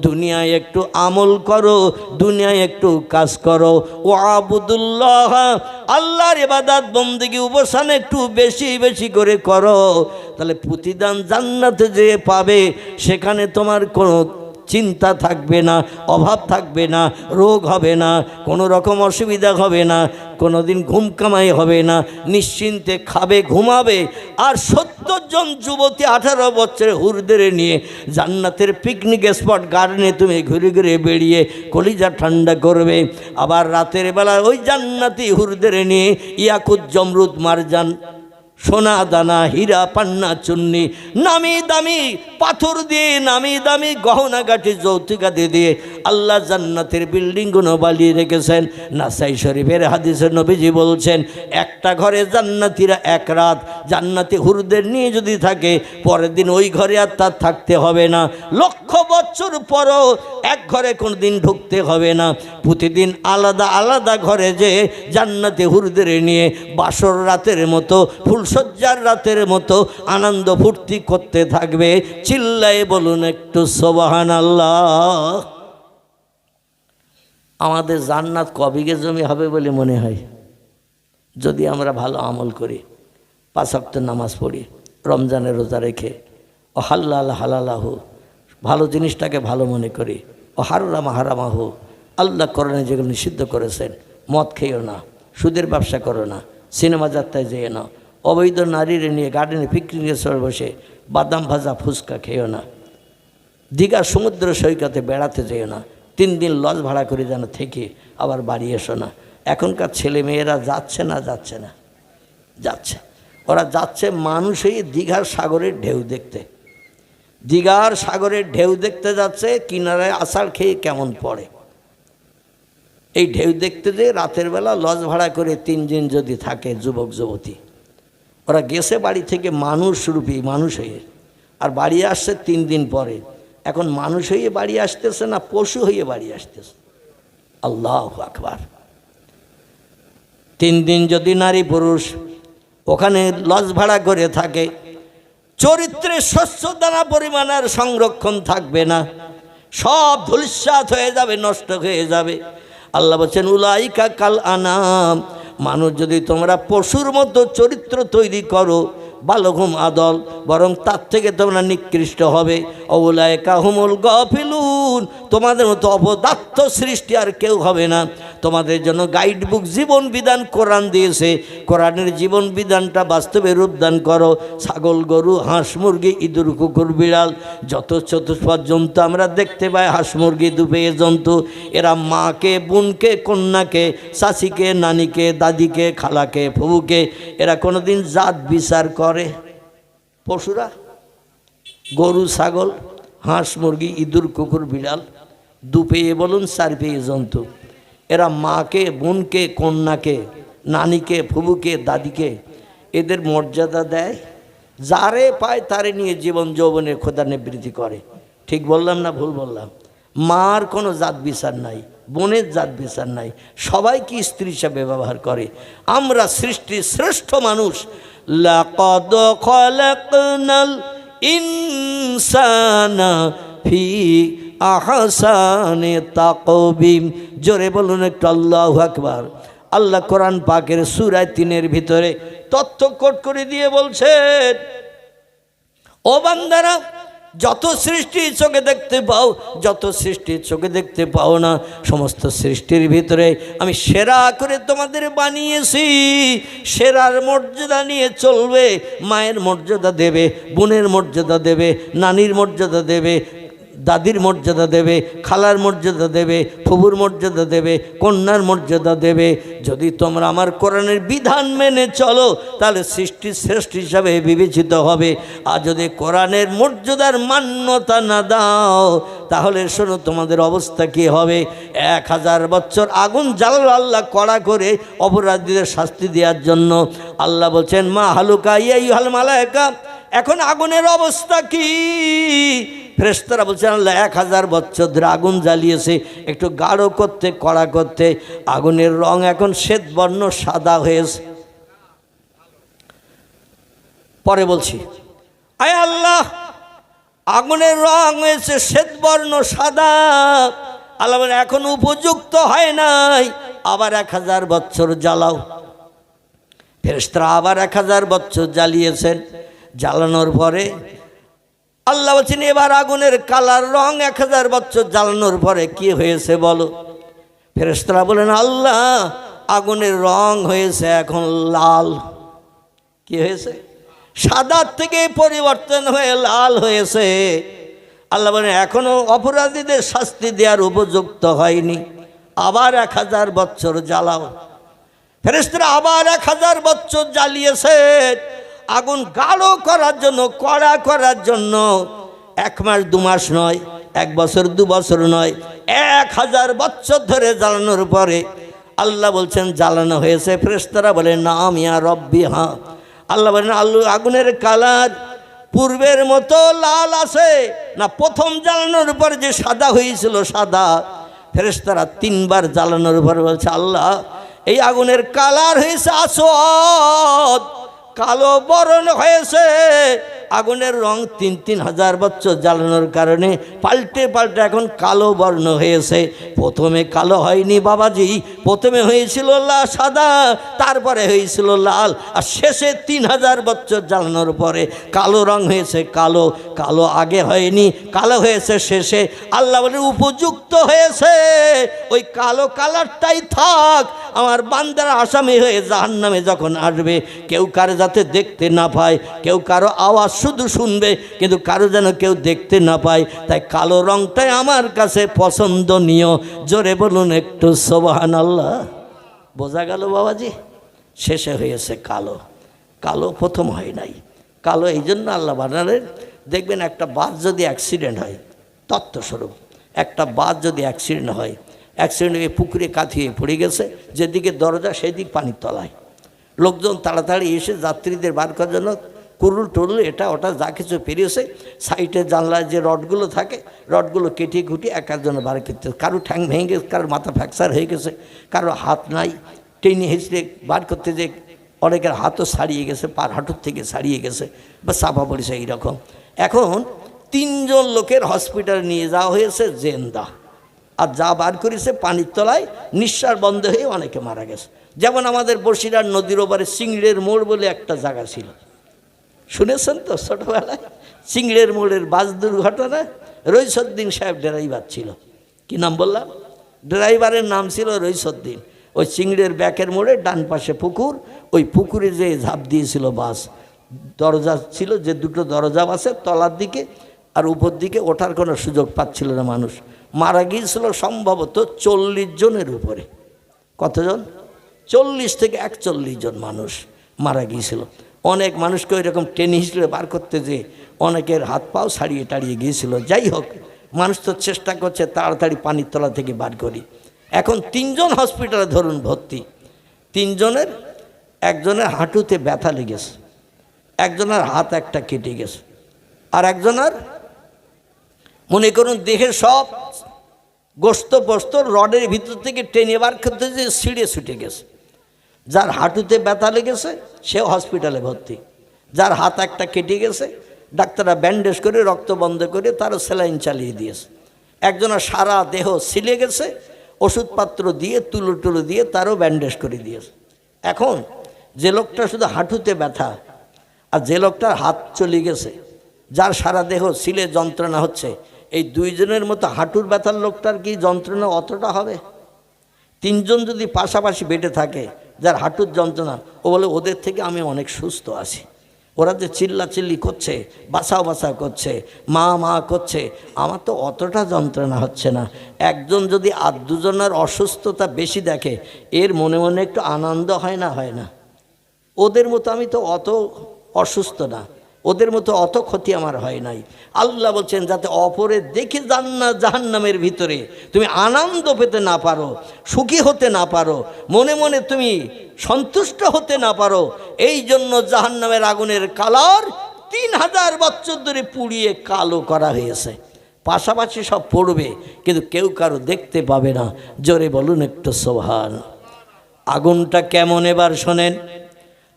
A: দুনিয়ায় একটু আমল করো, দুনিয়ায় একটু কাজ করো। ও আবুদুল্লাহ, আল্লাহর ইবাদত বন্দেগী উপাসনা একটু বেশি বেশি করে করো, তাহলে প্রতিদান জান্নাতে যে পাবে, সেখানে তোমার কোনো চিন্তা থাকবে না, অভাব থাকবে না, রোগ হবে না, কোনো রকম অসুবিধা হবে না, কোনো দিন ঘুম কামাই হবে না, নিশ্চিন্তে খাবে ঘুমাবে। আর 70 জন যুবতী 18 বছরের হুরদের নিয়ে জান্নাতের পিকনিক স্পট গার্ডেনে তুমি ঘুরে ঘুরে বেরিয়ে কলিজা ঠান্ডা করবে। আবার রাতের বেলা ওই জান্নাতি হুরদের নিয়ে ইয়াকুত জমরুদ মারজান সোনা দানা হীরা পান্না চুন্নি নামি দামি পাথর দিয়ে, নামি দামি গহনা গাঠি যৌতুকাদি দিয়ে আল্লাহ জান্নাতের বিল্ডিংগুলো বানিয়ে রেখেছেন। নাসাই শরীফের হাদিসে নবীজি বলছেন, একটা ঘরে জান্নাতিরা এক রাত জান্নাতি হুরদের নিয়ে যদি থাকে, পরের দিন ওই ঘরে আর তার থাকতে হবে না। লক্ষ বছর পরও এক ঘরে কোনো দিন ঢুকতে হবে না। প্রতিদিন আলাদা আলাদা ঘরে যে জান্নাতি হুরদের নিয়ে বাসর রাতের মতো, ফুলসজ্জার রাতের মতো আনন্দ ফুর্তি করতে থাকবে। চিল্লায় বলুন একটু সুবহানাল্লাহ। আমাদের জান্নাত কবিঘে জমি হবে বলে মনে হয় যদি আমরা ভালো আমল করি, 5 ওয়াক্ত নামাজ পড়ি, রমজানের রোজা রেখে, ও হাল্লাল হালালাহু, ভালো জিনিসটাকে ভালো মনে করি, ও হারাম হারামাহু, আল্লাহ কোরআনে যেগুলো নিষিদ্ধ করেছেন, মদ খেয়েও না, সুদের ব্যবসা করো না, সিনেমা যাত্রায় যেও না, অবৈধ নারীরে নিয়ে গার্ডেনে পিকনিকের সময় বসে বাদাম ভাজা ফুচকা খেয়েও না, দীঘা সমুদ্র সৈকতে বেড়াতে যেও না, 3 দিন লজ ভাড়া করে যেন থেকে আবার বাড়ি এসো না। এখনকার ছেলে মেয়েরা যাচ্ছে না, যাচ্ছে না, যাচ্ছে, ওরা যাচ্ছে মানুষ হয়ে দীঘার সাগরের ঢেউ দেখতে, দীঘার সাগরের ঢেউ দেখতে যাচ্ছে, কিনারায় আষাঢ় খেয়ে কেমন পড়ে। এই ঢেউ দেখতে যে রাতের বেলা লজ ভাড়া করে 3 দিন যদি থাকে যুবক যুবতী, ওরা গেছে বাড়ি থেকে মানুষ রূপী মানুষ হয়ে, আর বাড়ি আসছে 3 দিন পরে। এখন মানুষ হয়ে বাড়ি আসতেছে না পশু হয়ে বাড়ি আসতেছে। আল্লাহু আকবার। 3 দিন যদি নারী পুরুষ ওখানে লজ ভাড়া করে থাকে, চরিত্রে শস্য দানা পরিমাণের সংরক্ষণ থাকবে না, সব ধূলিসাৎ হয়ে যাবে, নষ্ট হয়ে যাবে। আল্লাহ বলছেন উলাইকা কাল আনাম, মানুষ যদি তোমরা পশুর মতো চরিত্র তৈরি করো, বালঘুম আদল, বরং তার থেকে তোমরা নিকৃষ্ট হবে। উলাইকা হুমুল গাফিলুন, তোমাদের মতো অপদার্থ সৃষ্টি আর কেউ হবে না। তোমাদের জন্য গাইড বুক জীবন বিধান কোরআন দিয়েছে। কোরআনের জীবন বিধানটা বাস্তবে রূপদান করো। ছাগল, গরু, হাঁস, মুরগি, ইঁদুর, কুকুর, বিড়াল, যত চতুষ্পদ জন্তু আমরা দেখতে পাই, হাঁস, মুরগি, দুপেয়ে জন্তু, এরা মাকে, বোনকে, কন্যাকে, চাচিকে, নানিকে, দাদিকে, খালাকে, ফুবুকে, এরা কোনোদিন জাত বিচার করে? পশুরা, গরু, ছাগল, হাঁস, মুরগি, ইঁদুর, কুকুর, বিড়াল, দুপেয়ে বলুন, চার পেয়ে জন্তু, এরা মাকে, বোনকে, কন্যাকে, নানিকে, ফুবুকে, দাদিকে এদের মর্যাদা দেয়? যারে পায় তারে নিয়ে জীবন যৌবনের খোদা নিবৃত্তি করে। ঠিক বললাম না ভুল বললাম? মার কোনো জাত বিচার নাই, বোনের জাত বিচার নাই, সবাইকে স্ত্রী হিসাবে ব্যবহার করে। আমরা সৃষ্টির শ্রেষ্ঠ মানুষ। লাকাদ খালাকনাল ইনসানা ফি আহসানে তাকবীম। জোরে বলুন একটু আল্লাহু আকবার। আল্লাহ কোরআন পাকের সূরা 3-এর ভিতরে তথ্য কোট করে দিয়ে বলছেন, ও বান্দারা, যত সৃষ্টি চোখে দেখতে পাও, যত সৃষ্টি চোখে দেখতে পাও না, সমস্ত সৃষ্টির ভিতরে আমি সেরা করে তোমাদের বানিয়েছি। সেরার মর্যাদা নিয়ে চলবে। মায়ের মর্যাদা দেবে, বোনের মর্যাদা দেবে, নানির মর্যাদা দেবে, দাদির মর্যাদা দেবে, খালার মর্যাদা দেবে, ফুবুর মর্যাদা দেবে, কন্যার মর্যাদা দেবে। যদি তোমরা আমার কোরআনের বিধান মেনে চলো তাহলে সৃষ্টির শ্রেষ্ঠ হিসাবে বিবেচিত হবে। আর যদি কোরআনের মর্যাদার মান্যতা না দাও তাহলে শোনো তোমাদের অবস্থা কী হবে। 1000 বছর আগুন জ্বালালো আল্লাহ কড়া করে অপরাধীদের শাস্তি দেওয়ার জন্য। আল্লাহ বলছেন, মা হালুকা ইয়াইহাল মালায়েকা, এখন আগুনের অবস্থা কি? ফেরেশতারা বলছেন, আল্লাহ 1000 বছর ধরে আগুন জ্বালিয়েছে, একটু গাঢ় করতে, কড়া করতে, আগুনের রং এখন শ্বেতবর্ণ সাদা হয়েছে। পরে বলছি, আয় আল্লাহ, আগুনের রং হয়েছে শ্বেতবর্ণ সাদা। আল্লাহ বলেন, এখন উপযুক্ত হয় নাই, আবার 1000 বছর জ্বালাও। ফেরেশতারা আবার 1000 বছর জ্বালিয়েছেন। জ্বালানোর পরে আল্লাহ বলছেন, এবার আগুনের কালার রং 1000 বছর জ্বালানোর পরে কি হয়েছে বলো। ফেরেশতারা বলেন, আল্লাহ, আগুনের রং হয়েছে এখন লাল। কি হয়েছে? সাদার থেকে পরিবর্তন হয়ে লাল হয়েছে। আল্লাহ বলেন, এখনো অপরাধীদের শাস্তি দেওয়ার উপযুক্ত হয়নি, আবার 1000 বছর জ্বালাও। ফেরেশতারা আবার 1000 বছর জ্বালিয়েছে আগুন গাঢ় করার জন্য, কড়া করার জন্য। 1 মাস 2 মাস নয়, 1 বছর 2 বছর নয়, 1000 বছর ধরে জ্বালানোর পরে আল্লাহ বলছেন জ্বালানো হয়েছে। ফেরেশতারা বলেন, নাম ইয়া রব্বি, হ্যাঁ। আল্লাহ বলেন, আগুনের কালার পূর্বের মতো লাল আছে না প্রথম জ্বালানোর পরে যে সাদা হয়েছিল সাদা? ফেরেশতারা 3 বার জ্বালানোর পরে বলছে, আল্লাহ, এই আগুনের কালার হয়েছে আসওয়াদ, কালো বরণ হয়েছে। আগুনের রং 3000 বছর জ্বালানোর কারণে পাল্টে পাল্টে এখন কালো বর্ণ হয়েছে। প্রথমে কালো হয়নি বাবাজি, প্রথমে হয়েছিল সাদা, তারপরে হয়েছিল লাল, আর শেষে 3000 বছর জ্বালানোর পরে কালো রং হয়েছে। কালো কালো আগে হয়নি, কালো হয়েছে শেষে। আল্লাহ বলে, উপযুক্ত হয়েছে, ওই কালো কালারটাই থাক। আমার বান্দারা আসামি হয়ে জাহান্নামে যখন আসবে, কেউ কারো যাতে দেখতে না পায়, কেউ কারো আওয়াজ শুধু শুনবে কিন্তু কারো যেন কেউ দেখতে না পায়, তাই কালো রংটাই আমার কাছে পছন্দনীয়। জোরে বলুন একটু সুবহানাল্লাহ। বোঝা গেল বাবাজি? শেষে হয়েছে কালো। কালো প্রথম হয় নাই। কালো এই জন্য আল্লাহ বানালেন, দেখবেন একটা বাস যদি অ্যাক্সিডেন্ট হয়, তত্ত্বস্বরূপ একটা বাস যদি অ্যাক্সিডেন্ট হয়, অ্যাক্সিডেন্ট হয়ে পুকুরে কাঁথিয়ে পড়ে গেছে, যেদিকে দরজা সেদিক পানির তলায়। লোকজন তাড়াতাড়ি এসে যাত্রীদের বার করার জন্য কুরুল টুরুল এটা ওটা যা কিছু পেরিয়েছে, সাইডে জানলায় যে রডগুলো থাকে, রডগুলো কেটে কুটিয়ে এক একজনের বার করতে। কারো ঠ্যাং ভেঙে গেছে, কারোর মাথা ফ্র্যাকচার হয়ে গেছে, কারো হাত নাই, টেনে হেঁচড়ে বার করতে যে অনেকের হাতও ছাড়িয়ে গেছে, পার হাঁটুর থেকে ছাড়িয়ে গেছে বা চাপা পড়েছে এইরকম। এখন 3 জন লোকের হসপিটালে নিয়ে যাওয়া হয়েছে জেন্দা, আর যা বার করেছে পানির তলায় নিঃশ্বাস বন্ধ হয়ে অনেকে মারা গেছে। যেমন আমাদের বসিরহাট নদীর ওপারে সিংড়ের মোড় বলে একটা জায়গা ছিল, শুনেছেন তো ছোটবেলায়? সিংড়ের মোড়ের বাস দুর্ঘটনা রইসুদ্দিন সাহেব ড্রাইভার ছিল। কি নাম বললাম? ড্রাইভারের নাম ছিল রইসুদ্দিন। ওই চিংড়ির ব্যাকের মোড়ে ডান পাশে পুকুর, ওই পুকুরে যে ঝাঁপ দিয়েছিল বাস। দরজা ছিল, যে দুটো দরজা বাসের তলার দিকে আর উপর দিকে, ওঠার কোনো সুযোগ পাচ্ছিল না মানুষ। মারা গিয়েছিল সম্ভবত 40 জনের উপরে। কতজন? 40 থেকে 41 জন মানুষ মারা গিয়েছিল। অনেক মানুষকে ওই রকম টেনে হিসেবে বার করতে যে অনেকের হাত পাও ছাড়িয়ে টাড়িয়ে গিয়েছিল। যাই হোক, মানুষ তো চেষ্টা করছে তাড়াতাড়ি পানির তলা থেকে বার করি। এখন 3 জন হসপিটালে ধরুন ভর্তি। 3 জনের, একজনের হাঁটুতে ব্যথা লেগেছে, একজনের হাত একটা কেটে গেছে, আর একজনের মনে করুন দেহের সব গোস্ত পোস্ত রডের ভিতর থেকে টেনে বার করতে যে ছিঁড়ে ছুটে গেছে। যার হাঁটুতে ব্যথা লেগেছে সেও হসপিটালে ভর্তি। যার হাত একটা কেটে গেছে, ডাক্তাররা ব্যান্ডেজ করে রক্ত বন্ধ করে তারও স্যালাইন চালিয়ে দিয়েছে। একজনের সারা দেহ ছিলে গেছে, ওষুধপত্র দিয়ে তুলো দিয়ে তারও ব্যান্ডেজ করে দিয়েছে। এখন যে লোকটা শুধু হাঁটুতে ব্যথা, আর যে লোকটার হাত চলে গেছে, যার সারা দেহ ছিলে যন্ত্রণা হচ্ছে, এই 2 জনের মতো হাঁটুর ব্যথার লোকটার কি যন্ত্রণা অতটা হবে? 3 জন যদি পাশাপাশি বেডে থাকে, যার হাঁটুর যন্ত্রণা, ও বলে ওদের থেকে আমি অনেক সুস্থ আছি। ওরা যে চিল্লাচিল্লি করছে, বাঁচাও করছে, মা করছে, আমার তো অতটা যন্ত্রণা হচ্ছে না। একজন যদি আর 2 জনের অসুস্থতা বেশি দেখে, এর মনে মনে একটু আনন্দ হয় না? ওদের মতো আমি তো অত অসুস্থ না, ওদের মতো অত ক্ষতি আমার হয় নাই। আল্লাহ বলছেন যাতে অপরে দেখে জাহান্নামের ভিতরে তুমি আনন্দ পেতে না পারো, সুখী হতে না পারো, মনে মনে তুমি সন্তুষ্ট হতে না পারো, এই জন্য জাহান্নামের আগুনের কালার 3000 বছর ধরে পুড়িয়ে কালো করা হয়েছে। পাশাপাশি সব পড়বে, কিন্তু কেউ কারো দেখতে পাবে না। জোরে বলুন একটু সুবহান। আগুনটা কেমন এবার শোনেন।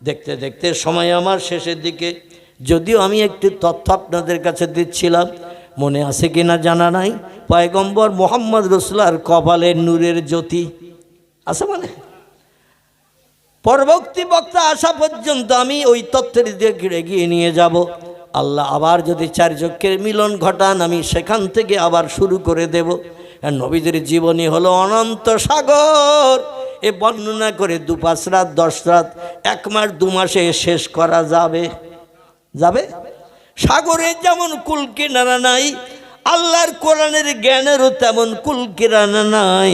A: দেখতে দেখতে সময় আমার শেষের দিকে, যদিও আমি একটি তথ্য আপনাদের কাছে দিচ্ছিলাম, মনে আছে কিনা জানা নাই। পয়গম্বর মোহাম্মদ রাসূলুল্লাহর কপালের নূরের জ্যোতি আছে, মানে পরবর্তী বক্তা আসা পর্যন্ত আমি ওই তথ্যের দিকে এগিয়ে নিয়ে যাব। আল্লাহ আবার যদি 4 চক্ষের মিলন ঘটান, আমি সেখান থেকে আবার শুরু করে দেব। নবীদের জীবনী হলো অনন্ত সাগর। এ বর্ণনা করে 2-5 রাত 10 রাত 1 মাস 2 মাসে শেষ করা যাবে? সাগরে যেমন কুল কিনারা নাই, আল্লাহর কোরআনের জ্ঞানেরও তেমন কুল কিনারা নাই।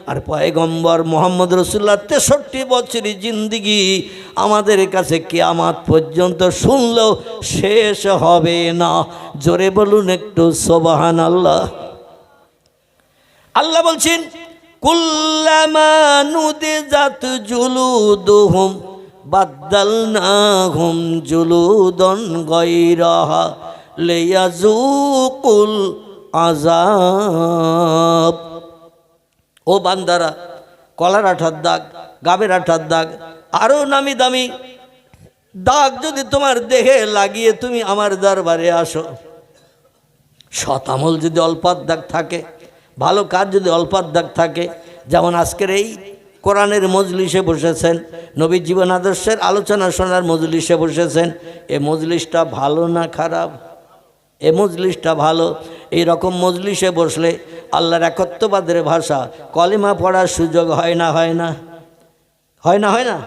A: আর পয়গম্বর মোহাম্মদ রাসূলুল্লাহ 63 বছরের জিন্দেগি আমাদের কাছে কিয়ামত পর্যন্ত শুনলেও শেষ হবে না। জোরে বলুন একটু সুবহানাল্লাহ। আল্লাহ বলছেন কুল্লামা নুদিজাত জুলুদুহুম বাদদালনাহুম জুলুদান গায়রাহা লিয়াযুকুল আযাব। ও বান্দারা, কলার আঠার দাগ, গাবের আঠার দাগ, আরও নামি দামি দাগ যদি তোমার দেহে লাগিয়ে তুমি আমার দরবারে আসো, সৎ আমল যদি অল্পার দাগ থাকে, ভালো কাজ যদি অল্পার দাগ থাকে, যেমন আজকের এই কোরআনের মজলিসে বসেছেন, নবীর জীবন আদর্শের আলোচনা শোনার মজলিসে বসেছেন, এ মজলিসটা ভালো না খারাপ? এ মজলিসটা ভালো। এই রকম মজলিসে বসলে আল্লাহর একত্ববাদের ভাষা কলেমা পড়ার সুযোগ হয় না?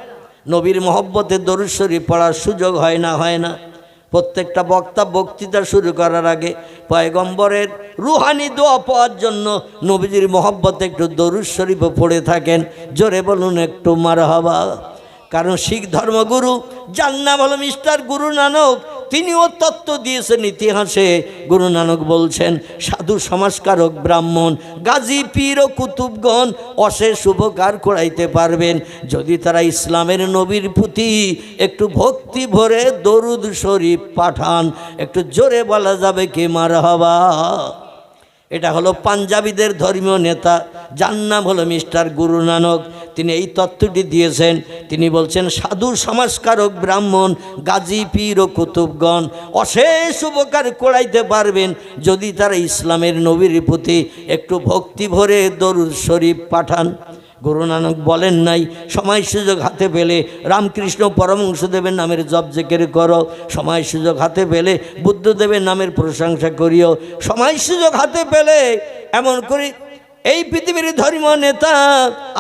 A: নবীর মহব্বতে দরুদ শরীফ পড়ার সুযোগ হয় না? প্রত্যেকটা বক্তৃতা শুরু করার আগে পয়গম্বরের রুহানি দোয়া পাওয়ার জন্য নবীজির মহব্বতে একটু দরুদ শরীফ পড়ে থাকেন। জোরে বলুন একটু মারহাবা। কারণ শিখ ধর্মগুরু যার নাম হলো মিস্টার গুরু নানক, তিনিও তত্ত্ব দিয়েছেন ইতিহাসে। গুরু নানক বলছেন, সাধু সমাজকারক ব্রাহ্মণ গাজী পীর ও কুতুবগণ অশেষ উপকার করাইতে পারবেন যদি তারা ইসলামের নবীর প্রতি একটু ভক্তি ভরে দরুদ শরীফ পাঠান। একটু জোরে বলা যাবে কি মারহাবা? এটা হলো পাঞ্জাবিদের ধর্মীয় নেতা, যার নাম হলো মিস্টার গুরু নানক। তিনি এই তত্ত্বটি দিয়েছেন। তিনি বলছেন, সাধু সমাজকারক ব্রাহ্মণ গাজী পীর ও কুতুবগণ অশেষ উপকার করাইতে পারবেন যদি তারা ইসলামের নবীর প্রতি একটু ভক্তি ভরে দরুদ শরীফ পাঠান। গুরু নানক বলেন নাই সময় সুযোগ হাতে পেলে রামকৃষ্ণ পরমহংসদেবের নামের জপ জিকির করো, সময় সুযোগ হাতে পেলে বুদ্ধদেবের নামের প্রশংসা করিও, সময় সুযোগ হাতে পেলে এমন করে এই পৃথিবীর ধর্ম নেতা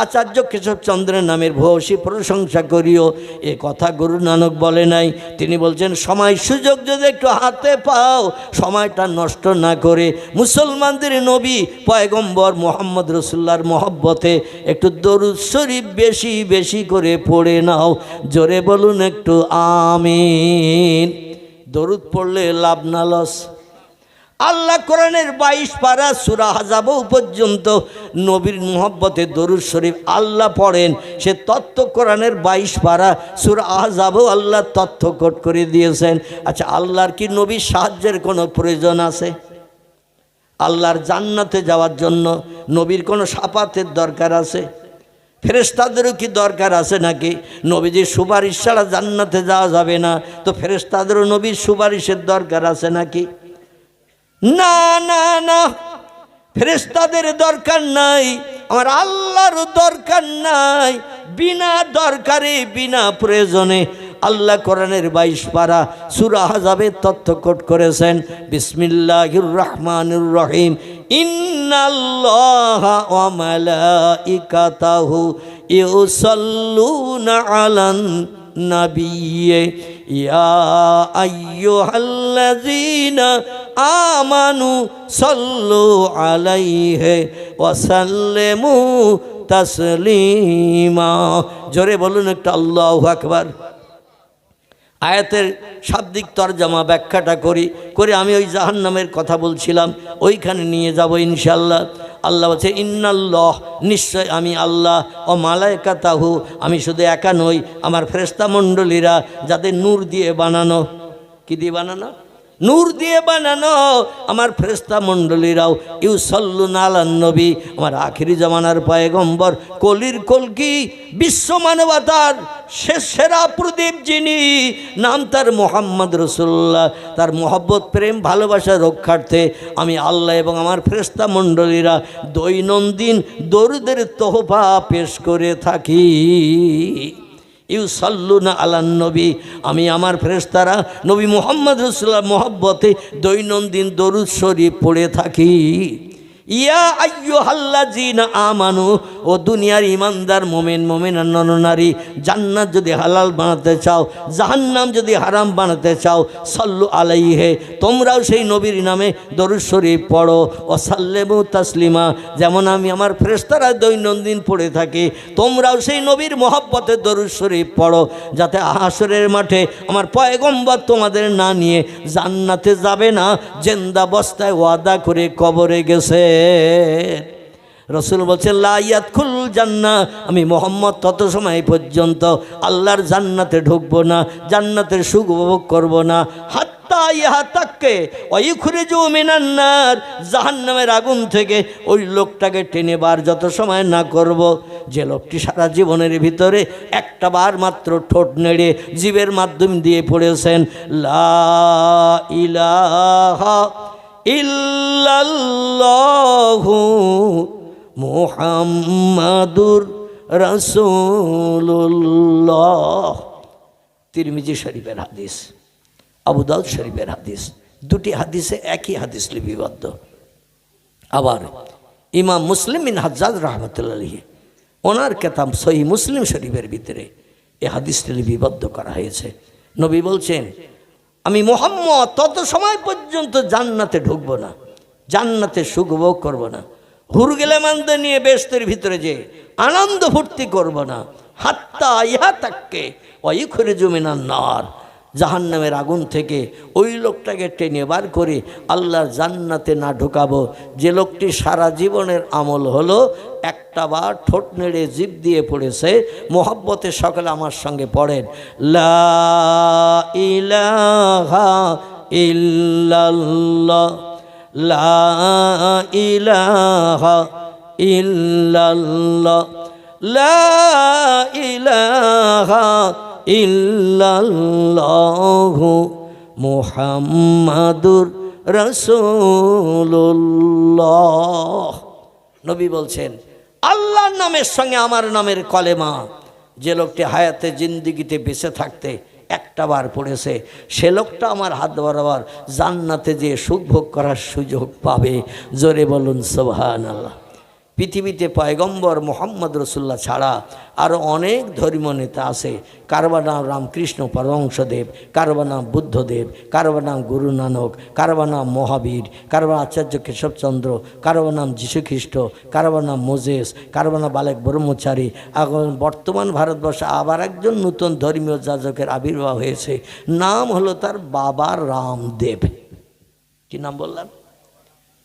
A: আচার্য কেশবচন্দ্রের নামের ভূয়সী প্রশংসা করিও, এ কথা গুরু নানক বলে নাই। তিনি বলছেন সময় সুযোগ যদি একটু হাতে পাও, সময়টা নষ্ট না করে মুসলমানদের নবী পয়গম্বর মুহাম্মদ রাসূলুল্লাহর মহব্বতে একটু দরুদ শরীফ বেশি বেশি করে পড়ে নাও। জোরে বলুন একটু আমিন। দরুদ পড়লে লাভ না লস? আল্লাহ কোরআনের 22 পারা সূরা আহজাব পর্যন্ত নবীর মুহাব্বতে দরুদ শরীফ আল্লাহ পড়েন। সে তত্ত্ব কোরআনের 22 পারা সূরা আহজাব আল্লাহ তথ্য কোট করে দিয়েছেন। আচ্ছা, আল্লাহর কি নবীর সাহায্যের কোনো প্রয়োজন আছে? আল্লাহর জান্নাতে যাওয়ার জন্য নবীর কোনো শাফাতের দরকার আছে? ফেরেশতাদেরও কি দরকার আছে নাকি? নবীজির সুপারিশ ছাড়া জান্নাতে যাওয়া যাবে না, তো ফেরেশতাদেরও নবীর সুপারিশের দরকার আছে নাকি? না না না, ফেরেশতাদের দরকার নাই, আমার আল্লাহর দরকার নাই। বিনা দরকারে বিনা প্রয়োজনে আল্লাহ কোরআনের 22 পারা সূরা আহজাবে তথ্য কোট করেছেন। বিসমিল্লাহির রহমানির রহিম। ইন্নাল্লাহা ওয়া মালাইকাতাহু ইউসাল্লুনা আলান নাবিয়্যি ইয়া আইয়ুহাল্লাযীনা আমানু সাল্লু আলাইহি ওয়া সাল্লিমু তাসলিমা। জোরে বলুন একটা আল্লাহু আকবার। আয়াতের শাব্দিক তরজমা ব্যাখ্যাটা করি আমি ওই জাহান্নামের কথা বলছিলাম, ওইখানে নিয়ে যাব ইনশাআল্লাহ। আল্লাহ বলছে ইন্নাল্লাহ, নিশ্চয় আমি আল্লাহ, ও মালায়েকাতাহু, আমি শুধু একা নই, আমার ফেরেশতা মণ্ডলীরা যাদের নূর দিয়ে বানানো, কি দিয়ে বানানো? নূর দিয়ে বানানো আমার ফেরেশতা মণ্ডলীরাও ইউসাল্লুনা আলান নবী, আমার আখিরি জামানার পয়গম্বর কলির কলকি বিশ্ব মানবতার সেরা প্রদীপ, যিনি নাম তার মুহাম্মদ রাসূলুল্লাহ, তার মহব্বত প্রেম ভালোবাসা রক্ষার্থে আমি আল্লাহ এবং আমার ফেরেশতা মণ্ডলীরা দৈনন্দিন দরুদের তোহফা পেশ করে থাকি। ইউসাল্লুনা আলান নবী, আমি আমার ফেরেশতারা নবী মুহাম্মদ রাসূলুল্লাহর মহব্বতে দৈনন্দিন দরুদ শরীফ পড়ে থাকি। ইয়া আইয়ুহাল্লাযীনা আমানু, ও দুনিয়ার ইমানদার মোমেন মোমেনা নরনারী, জান্নাত যদি হালাল বানাতে চাও, জাহান্নাম যদি হারাম বানাতে চাও, সাল্লু আলাইহি, তোমরাও সেই নবীর নামে দরুদ শরীফ পড়ো। ও সাল্লিমু তাসলিমা, যেমন আমি আমার ফেরেশতারা দৈনন্দিন পড়ে থাকি, তোমরাও সেই নবীর মহব্বতে দরুদ শরীফ পড়ো, যাতে হাসরের মাঠে আমার পয়গম্বর তোমাদের না নিয়ে জান্নাতে যাবে না, জিন্দাবস্থায় ওয়াদা করে কবরে গেছে। রসুল বলছেন লা ইয়াদখুল জান্নাহ, আমি মোহাম্মদ তত সময় পর্যন্ত আল্লাহর জান্নাতে ঢুকবো না, জান্নাতের সুখ উপভোগ করবো না, হাত্তা ইয়াতাক্কে ওয়ায়ুখরিজু মিনান নার, জাহান্নামের আগুন থেকে ওই লোকটাকে টেনে বার যত সময় না করব, যে লোকটি সারা জীবনের ভিতরে একটা বার মাত্র ঠোঁট নেড়ে জিভের মাধ্যম দিয়ে পড়েছেন লা ইলাহা ইল্লাল্লাহু মুহাম্মাদুর রাসূলুল্লাহ। তিরমিজি শরীফের হাদিস, আবু দাউদ শরীফের হাদিস, দুটি হাদিসে একই হাদিস লিপিবদ্ধ। আবার ইমাম মুসলিম বিন হাজ্জাজ রাহমাতুল্লাহ আলাইহি ওনার কিতাব সহিহ মুসলিম শরীফের ভিতরে এই হাদিসটি লিপিবদ্ধ করা হয়েছে। নবী বলছেন আমি মুহাম্মদ তত সময় পর্যন্ত জান্নাতে ঢুকবো না, জান্নাতে সুখ ভোগ করবো না, হুরগেলেমানদের নিয়ে বেহেশতের ভিতরে যে আনন্দ ফুর্তি করবো না, হাত্তা ইয়াতাক্কে ওয়ায়ুখরিজু মিনান নার, জাহান্নামের আগুন থেকে ওই লোকটাকে টেনে বার করে আল্লাহর জান্নাতে না ঢুকাবো, যে লোকটি সারা জীবনের আমল হলো একটা বার ঠোঁট নেড়ে জিভ দিয়ে পড়েছে। মোহাব্বতে সকলে আমার সঙ্গে পড়েন লা ইলাহা ইল্লাল্লাহ, লা ইলাহা ইল্লাল্লাহ, লা ইলাহা ইল্লাল্লাহু মুহাম্মাদুর রাসূলুল্লাহ। নবী বলছেন আল্লাহর নামের সঙ্গে আমার নামের কলেমা যে লোকটি হায়াতে জিন্দিগিতে বেঁচে থাকতে একটা বার পড়েছে, সে লোকটা আমার হাত বরাবর জান্নাতে যে সুখ ভোগ করার সুযোগ পাবে। জোরে বলুন সুবহানাল্লাহ। পৃথিবীতে পয়গম্বর মোহাম্মদ রসুল্লাহ ছাড়া আরও অনেক ধর্মীয় নেতা আছে। কারবার নাম রামকৃষ্ণ পরমহংসদেব, কারবার নাম বুদ্ধদেব, কারবার নাম গুরু নানক, কারবার নাম মহাবীর, কারবার আচার্য কেশবচন্দ্র, কারবার নাম যীশুখ্রিস্ট, কারবার নাম মোজেস, কারবার নাম বালেক ব্রহ্মচারী। এখন বর্তমান ভারতবর্ষে আবার একজন নতুন ধর্মীয় যাজকের আবির্ভাব হয়েছে, নাম হলো তার বাবা রামদেব। কি নাম বললাম?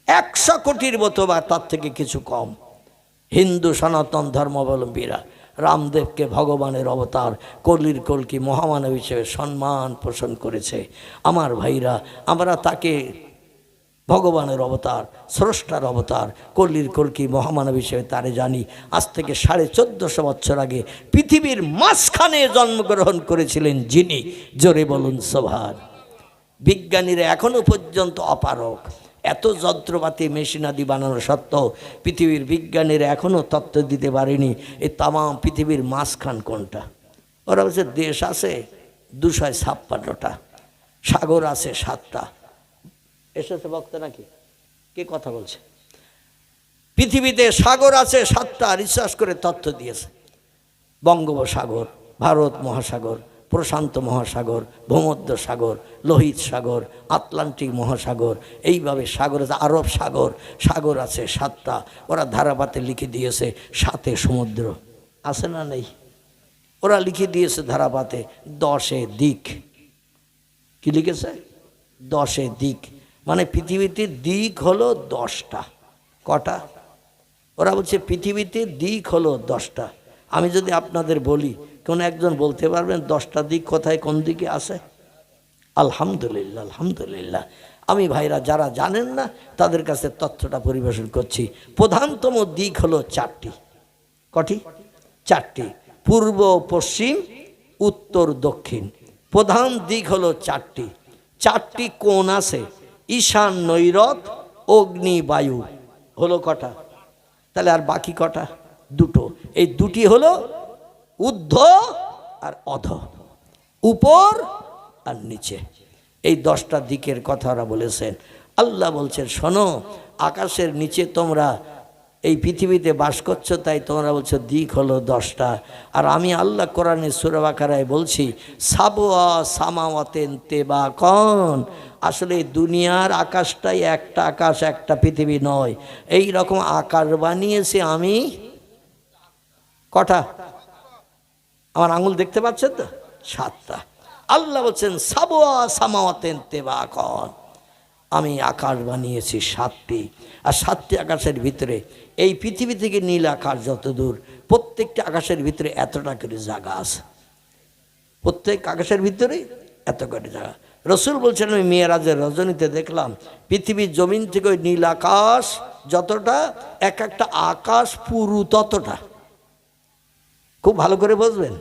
A: 100 কোটির মতো বা তার থেকে কিছু কম হিন্দু সনাতন ধর্মাবলম্বীরা রামদেবকে ভগবানের অবতার, কলির কলকি মহামানব হিসেবে সম্মান পোষণ করেছে। আমার ভাইরা, আমরা তাকে ভগবানের অবতার, স্রষ্টার অবতার, কলির কলকি মহামানব হিসেবে তারে জানি। আজ থেকে 1450 বছর আগে পৃথিবীর মাঝখানে জন্মগ্রহণ করেছিলেন যিনি, জোরে বলুন সুবহান। বিজ্ঞানীরা এখনো পর্যন্ত অপারক, এত যন্ত্রপাতি মেশিনাদি বানানো সত্ত্বেও পৃথিবীর বিজ্ঞানীরা এখনও তত্ত্ব দিতে পারেনি এই তাম পৃথিবীর মাঝখান কোনটা। ওরা বলছে দেশ আছে 256টা, সাগর আছে 7টা। এসেছে বক্তা নাকি? কে কথা বলছে? পৃথিবীতে সাগর আছে 7টা, রিসার্চ করে তথ্য দিয়েছে। বঙ্গোপসাগর, ভারত মহাসাগর, প্রশান্ত মহাসাগর, ভূমধ্য সাগর, লোহিত সাগর, আটলান্টিক মহাসাগর, এইভাবে সাগর আছে। আরব সাগর, সাগর আছে 7টা। ওরা ধারাপাতে লিখে দিয়েছে 7 সমুদ্র আছে না নেই? ওরা লিখে দিয়েছে ধারাপাতে 10 দিক। কি লিখেছে? 10 দিক, মানে পৃথিবীতে দিক হলো 10টা। কটা? ওরা বলছে পৃথিবীতে দিক হলো 10টা। আমি যদি আপনাদের বলি, কোন একজন বলতে পারবেন 10টা দিক কোথায়, কোন দিকে আছে? আলহামদুলিল্লাহ, আলহামদুলিল্লাহ। আমি ভাইরা যারা জানেন না তাদের কাছে তথ্যটা পরিবেশন করছি। প্রধানতম দিক হলো 4টি। কটি? 4টি। পূর্ব, পশ্চিম, উত্তর, দক্ষিণ। প্রধান দিক হলো 4টি। 4টি কোণ আছে, ঈশান, নৈরত, অগ্নি, বায়ু। হলো কটা? তাহলে আর বাকি কটা? 2টো। এই 2টি হলো ঊর্ধ্ব আর অধ, উপর আর নিচে। এই 10টা দিকের কথা ওরা বলেছেন। আল্লাহ বলছেন, শোনো, আকাশের নিচে তোমরা এই পৃথিবীতে বাস করছো, তাই তোমরা বলছো দিক হলো 10টা। আর আমি আল্লাহ কোরআনে সূরা বাকারায় বলছি সাবওয়া সামাওয়াতেন তেবাকান। আসলে দুনিয়ার আকাশটাই একটা আকাশ, একটা পৃথিবী নয়। এই রকম আকাশ বানিয়েছি আমি। কটা? আমার আঙুল দেখতে পাচ্ছেন তো? 7টা। আল্লাহ বলছেন সাবওয়া সামাওয়াতেন তেবাকান, আমি আকাশ বানিয়েছি 7টি। আর 7টি আকাশের ভিতরে এই পৃথিবী থেকে নীল আকাশ যত দূর, প্রত্যেকটা আকাশের ভিতরে এতটা করে জায়গা আছে। প্রত্যেক আকাশের ভিতরে এত করে জায়গা। রসুল বলছেন, আমি মেয়েরাজের রজনীতে দেখলাম পৃথিবীর জমিন থেকে ওই নীল আকাশ যতটা, এক একটা আকাশ পুরু ততটা। খুব ভালো করে বুঝবেন,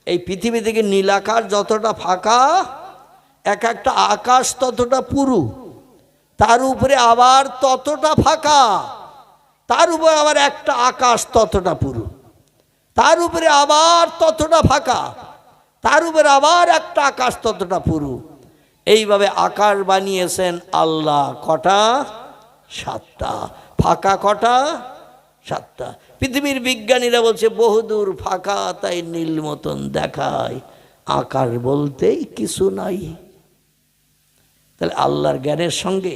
A: এই পৃথিবী থেকে নীল আকাশ যতটা ফাঁকা, এক একটা আকাশ ততটা পুরু, তার উপরে আবার ততটা ফাঁকা, তার উপরে আবার একটা আকাশ ততটা পুরু, তার উপরে আবার ততটা ফাঁকা, তার উপরে আবার একটা আকাশ ততটা পুরু। এইভাবে আকাশ বানিয়েছেন আল্লাহ। কটা? 7টা। ফাঁকা কটা? 7টা। পৃথিবীর বিজ্ঞানীরা বলছে বহুদূর ফাঁকা, তাই নীল মতন দেখায়, আকাশ বলতেই কিছু নাই। তাহলে আল্লাহর জ্ঞানের সঙ্গে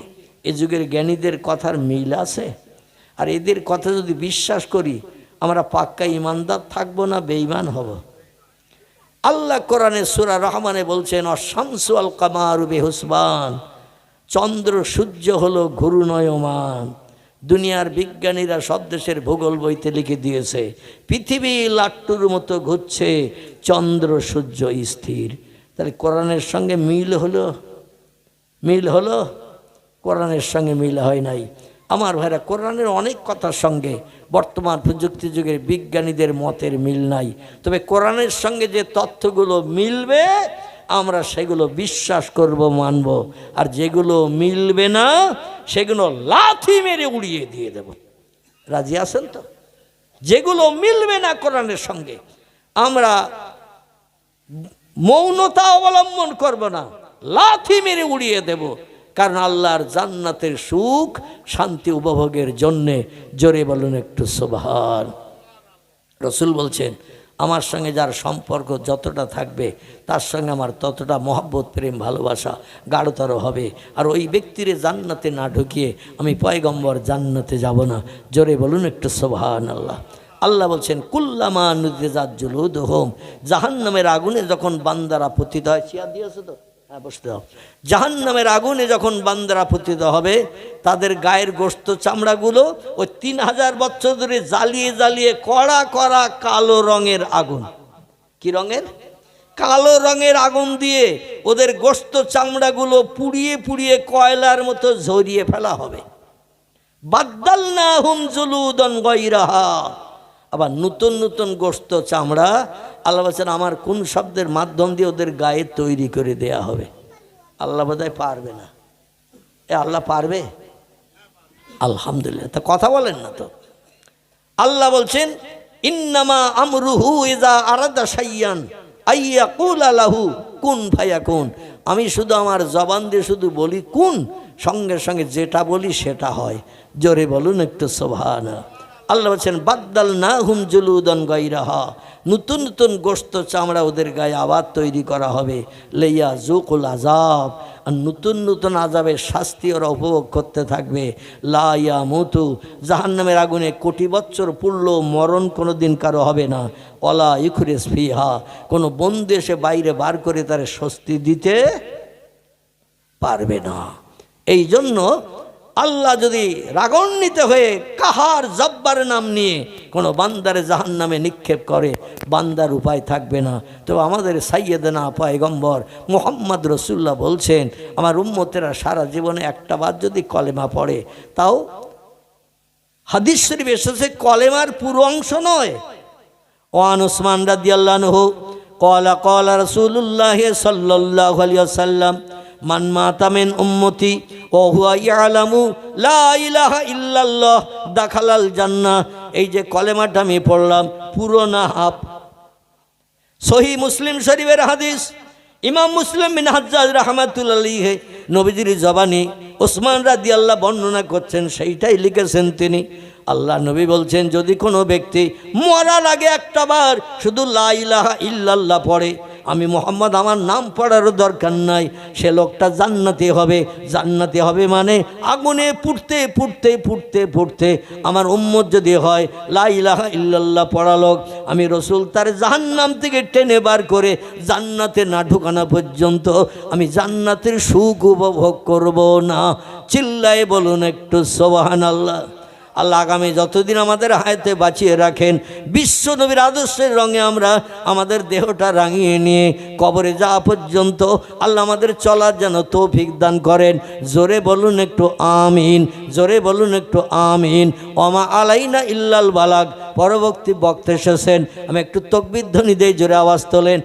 A: এ যুগের জ্ঞানীদের কথার মিল আছে। আর এদের কথা যদি বিশ্বাস করি, আমরা পাক্কা ইমানদার থাকবো না বেঈমান হব? আল্লাহ কোরআনে সূরা রহমানে বলছেন, অশামসু আল কামারু বিহুসবান, চন্দ্র সূর্য হলো ঘূর্ণয়মান। দুনিয়ার বিজ্ঞানীরা সব দেশের ভূগোল বইতে লিখে দিয়েছে পৃথিবী লাট্টুর মতো ঘুরছে, চন্দ্র সূর্য স্থির। তাহলে কোরআনের সঙ্গে মিল হলো? মিল হলো? কোরআনের সঙ্গে মিল হয় নাই। আমার ভাইরা, কোরআনের অনেক কথার সঙ্গে বর্তমান প্রযুক্তি যুগের বিজ্ঞানীদের মতের মিল নাই। তবে কোরআনের সঙ্গে যে তথ্যগুলো মিলবে আমরা সেগুলো বিশ্বাস করব, মানব। আর যেগুলো মিলবে না সেগুলো লাথি মেরে উড়িয়ে দিয়ে দেব। রাজি আছেন তো? যেগুলো মিলবে না কোরআনের সঙ্গে আমরা মৌনতা অবলম্বন করব না, লাথি মেরে উড়িয়ে দেব। কারণ আল্লাহর জান্নাতের সুখ শান্তি উপভোগের জন্যে। জোরে বলুন একটু সুবহান। রসুল বলছেন, আমার সঙ্গে যার সম্পর্ক যতটা থাকবে তার সঙ্গে আমার ততটা মহব্বত, প্রেম, ভালোবাসা গাঢ়তর হবে। আর ওই ব্যক্তির জান্নাতে না ঢুকিয়ে আমি পয়গম্বর জান্নাতে যাব না। জোরে বলুন একটু সুবহানাল্লাহ। আল্লাহ বলছেন, কুল্লামা নুযিজাত জুলুদুহুম, জাহান্নামের আগুনে যখন বান্দারা পতিত হয়, চেয়ার দিয়েছে তো, হ্যাঁ বসতে দাও। জাহান্নামের আগুনে যখন বান্দারা পতিত হবে, তাদের গায়ের গোশত চামড়াগুলো ওই 3000 বছর ধরে জ্বালিয়ে জ্বালিয়ে কড়া কড়া কালো রঙের আগুন, কি রঙের? কালো রঙের আগুন দিয়ে ওদের গোশত চামড়াগুলো পুড়িয়ে পুড়িয়ে কয়লার মতো ঝরিয়ে ফেলা হবে। বাদদালনাহুম জুলুদান গায়রাহা, আবার নতুন নতুন গোশত চামড়া আল্লাহ বলছেন আমার কোন শব্দের মাধ্যম দিয়ে ওদের গায়ে তৈরি করে দেয়া হবে। আল্লাহ বোধহয় পারবে না। আল্লাহ পারবে? আলহামদুলিল্লাহ। তা কথা বলেন না তো। আল্লাহ বলছেন, ইন্নামা আমরুহু ইযা আরাদা শাইয়ান আইয়াকুলা লাহু কুন ফায়াকুন। আমি শুধু আমার জবান দিয়ে শুধু বলি কুন, সঙ্গে সঙ্গে যেটা বলি সেটা হয়। জোরে বলুন একটু সুবহানাল্লাহ। আল্লাহ বলছেন, বাদদালনাহুম জুলুদান গায়রাহা, নতুন নতুন গোশত চামড়া ওদের গায়ে আবার তৈরি করা হবে। লাইয়া যুকুল আযাব, আর নতুন নতুন আযাবের শাস্তি ওরা উপভোগ করতে থাকবে। লা ইয়ামুতু, জাহান্নামের আগুনে কোটি বছর পুড়লেও মরণ কোনো দিন কারো হবে না। ওয়ালা ইখরিজ ফিহা, কোনো বন্দী এসে বাইরে বার করে তার স্বস্তি দিতে পারবে না। এই জন্য আল্লাহ যদি রাগান্বিত হয়ে কাহার জব্বার নাম নিয়ে কোনো বান্দারে জাহান্নামে নিক্ষেপ করে, বান্দার উপায় থাকবে না। তো আমাদের সাইয়েদনা পয়গম্বর মুহাম্মদ রাসূলুল্লাহ বলছেন, আমার উম্মতেরা সারা জীবনে একটা বার যদি কলেমা পড়ে, তাও হাদিস শরীফে এসেছে কলেমার পুরো অংশ নয়। ওয়ান উসমান রাদিয়াল্লাহু আনহু ক্বালা ক্বালা রাসূলুল্লাহ সাল্লাল্লাহু আলাইহি ওয়াসাল্লাম, মান মাতা মিন উম্মতি ওয়া হুয়া ইয়ালামু লা ইলাহা ইল্লাল্লাহ দাখালাল জান্নাহ। এই যে কলেমাটা আমি পড়লাম, পুরো না হাফ। সহিহ মুসলিম শরীফের হাদিস, ইমাম মুসলিম বিন হাজ্জাজ রাহমাতুল্লাহি আলাইহি নবীজির জবানি উসমান রাদিয়াল্লাহু বর্ণনা করছেন, সেইটাই লিখেছেন তিনি। আল্লাহ নবী বলছেন, যদি কোনো ব্যক্তি মরার আগে একটা বার শুধু লা ইলাহা ইল্লাল্লাহ পড়ে, আমি মোহাম্মদ আমার নাম পড়ারও দরকার নাই, সে লোকটা জান্নাতি হবে। জান্নাতি হবে মানে আগুনে পুড়তে পুড়তে পুড়তে পুড়তে আমার উম্মত যদি হয়, লা ইলাহা ইল্লাল্লাহ পড়া লোক, আমি রসুল তার জাহান্নাম থেকে টেনে বার করে জান্নাতে না ঢুকানো পর্যন্ত আমি জান্নাতের সুখ উপভোগ করব না। চিল্লায় বলুন একটু সুবহানাল্লাহ। আল্লাহ আগামী যতদিন আমাদের হায়াতে বাঁচিয়ে রাখেন, বিশ্ব নবীর আদর্শের রঙে আমরা আমাদের দেহটা রাঙিয়ে নিয়ে কবরে যাওয়া পর্যন্ত আল্লাহ আমাদের চলার যেন তৌফিক দান করেন। জোরে বলুন একটু আমিন, জোরে বলুন একটু আমিন। ওমা আলাইনা ইল্লাল বালাগ। পরবর্তী বক্তা এসেছেন, আমি একটু তাকবীর ধ্বনি দেই, জোরে আওয়াজ তোলেন।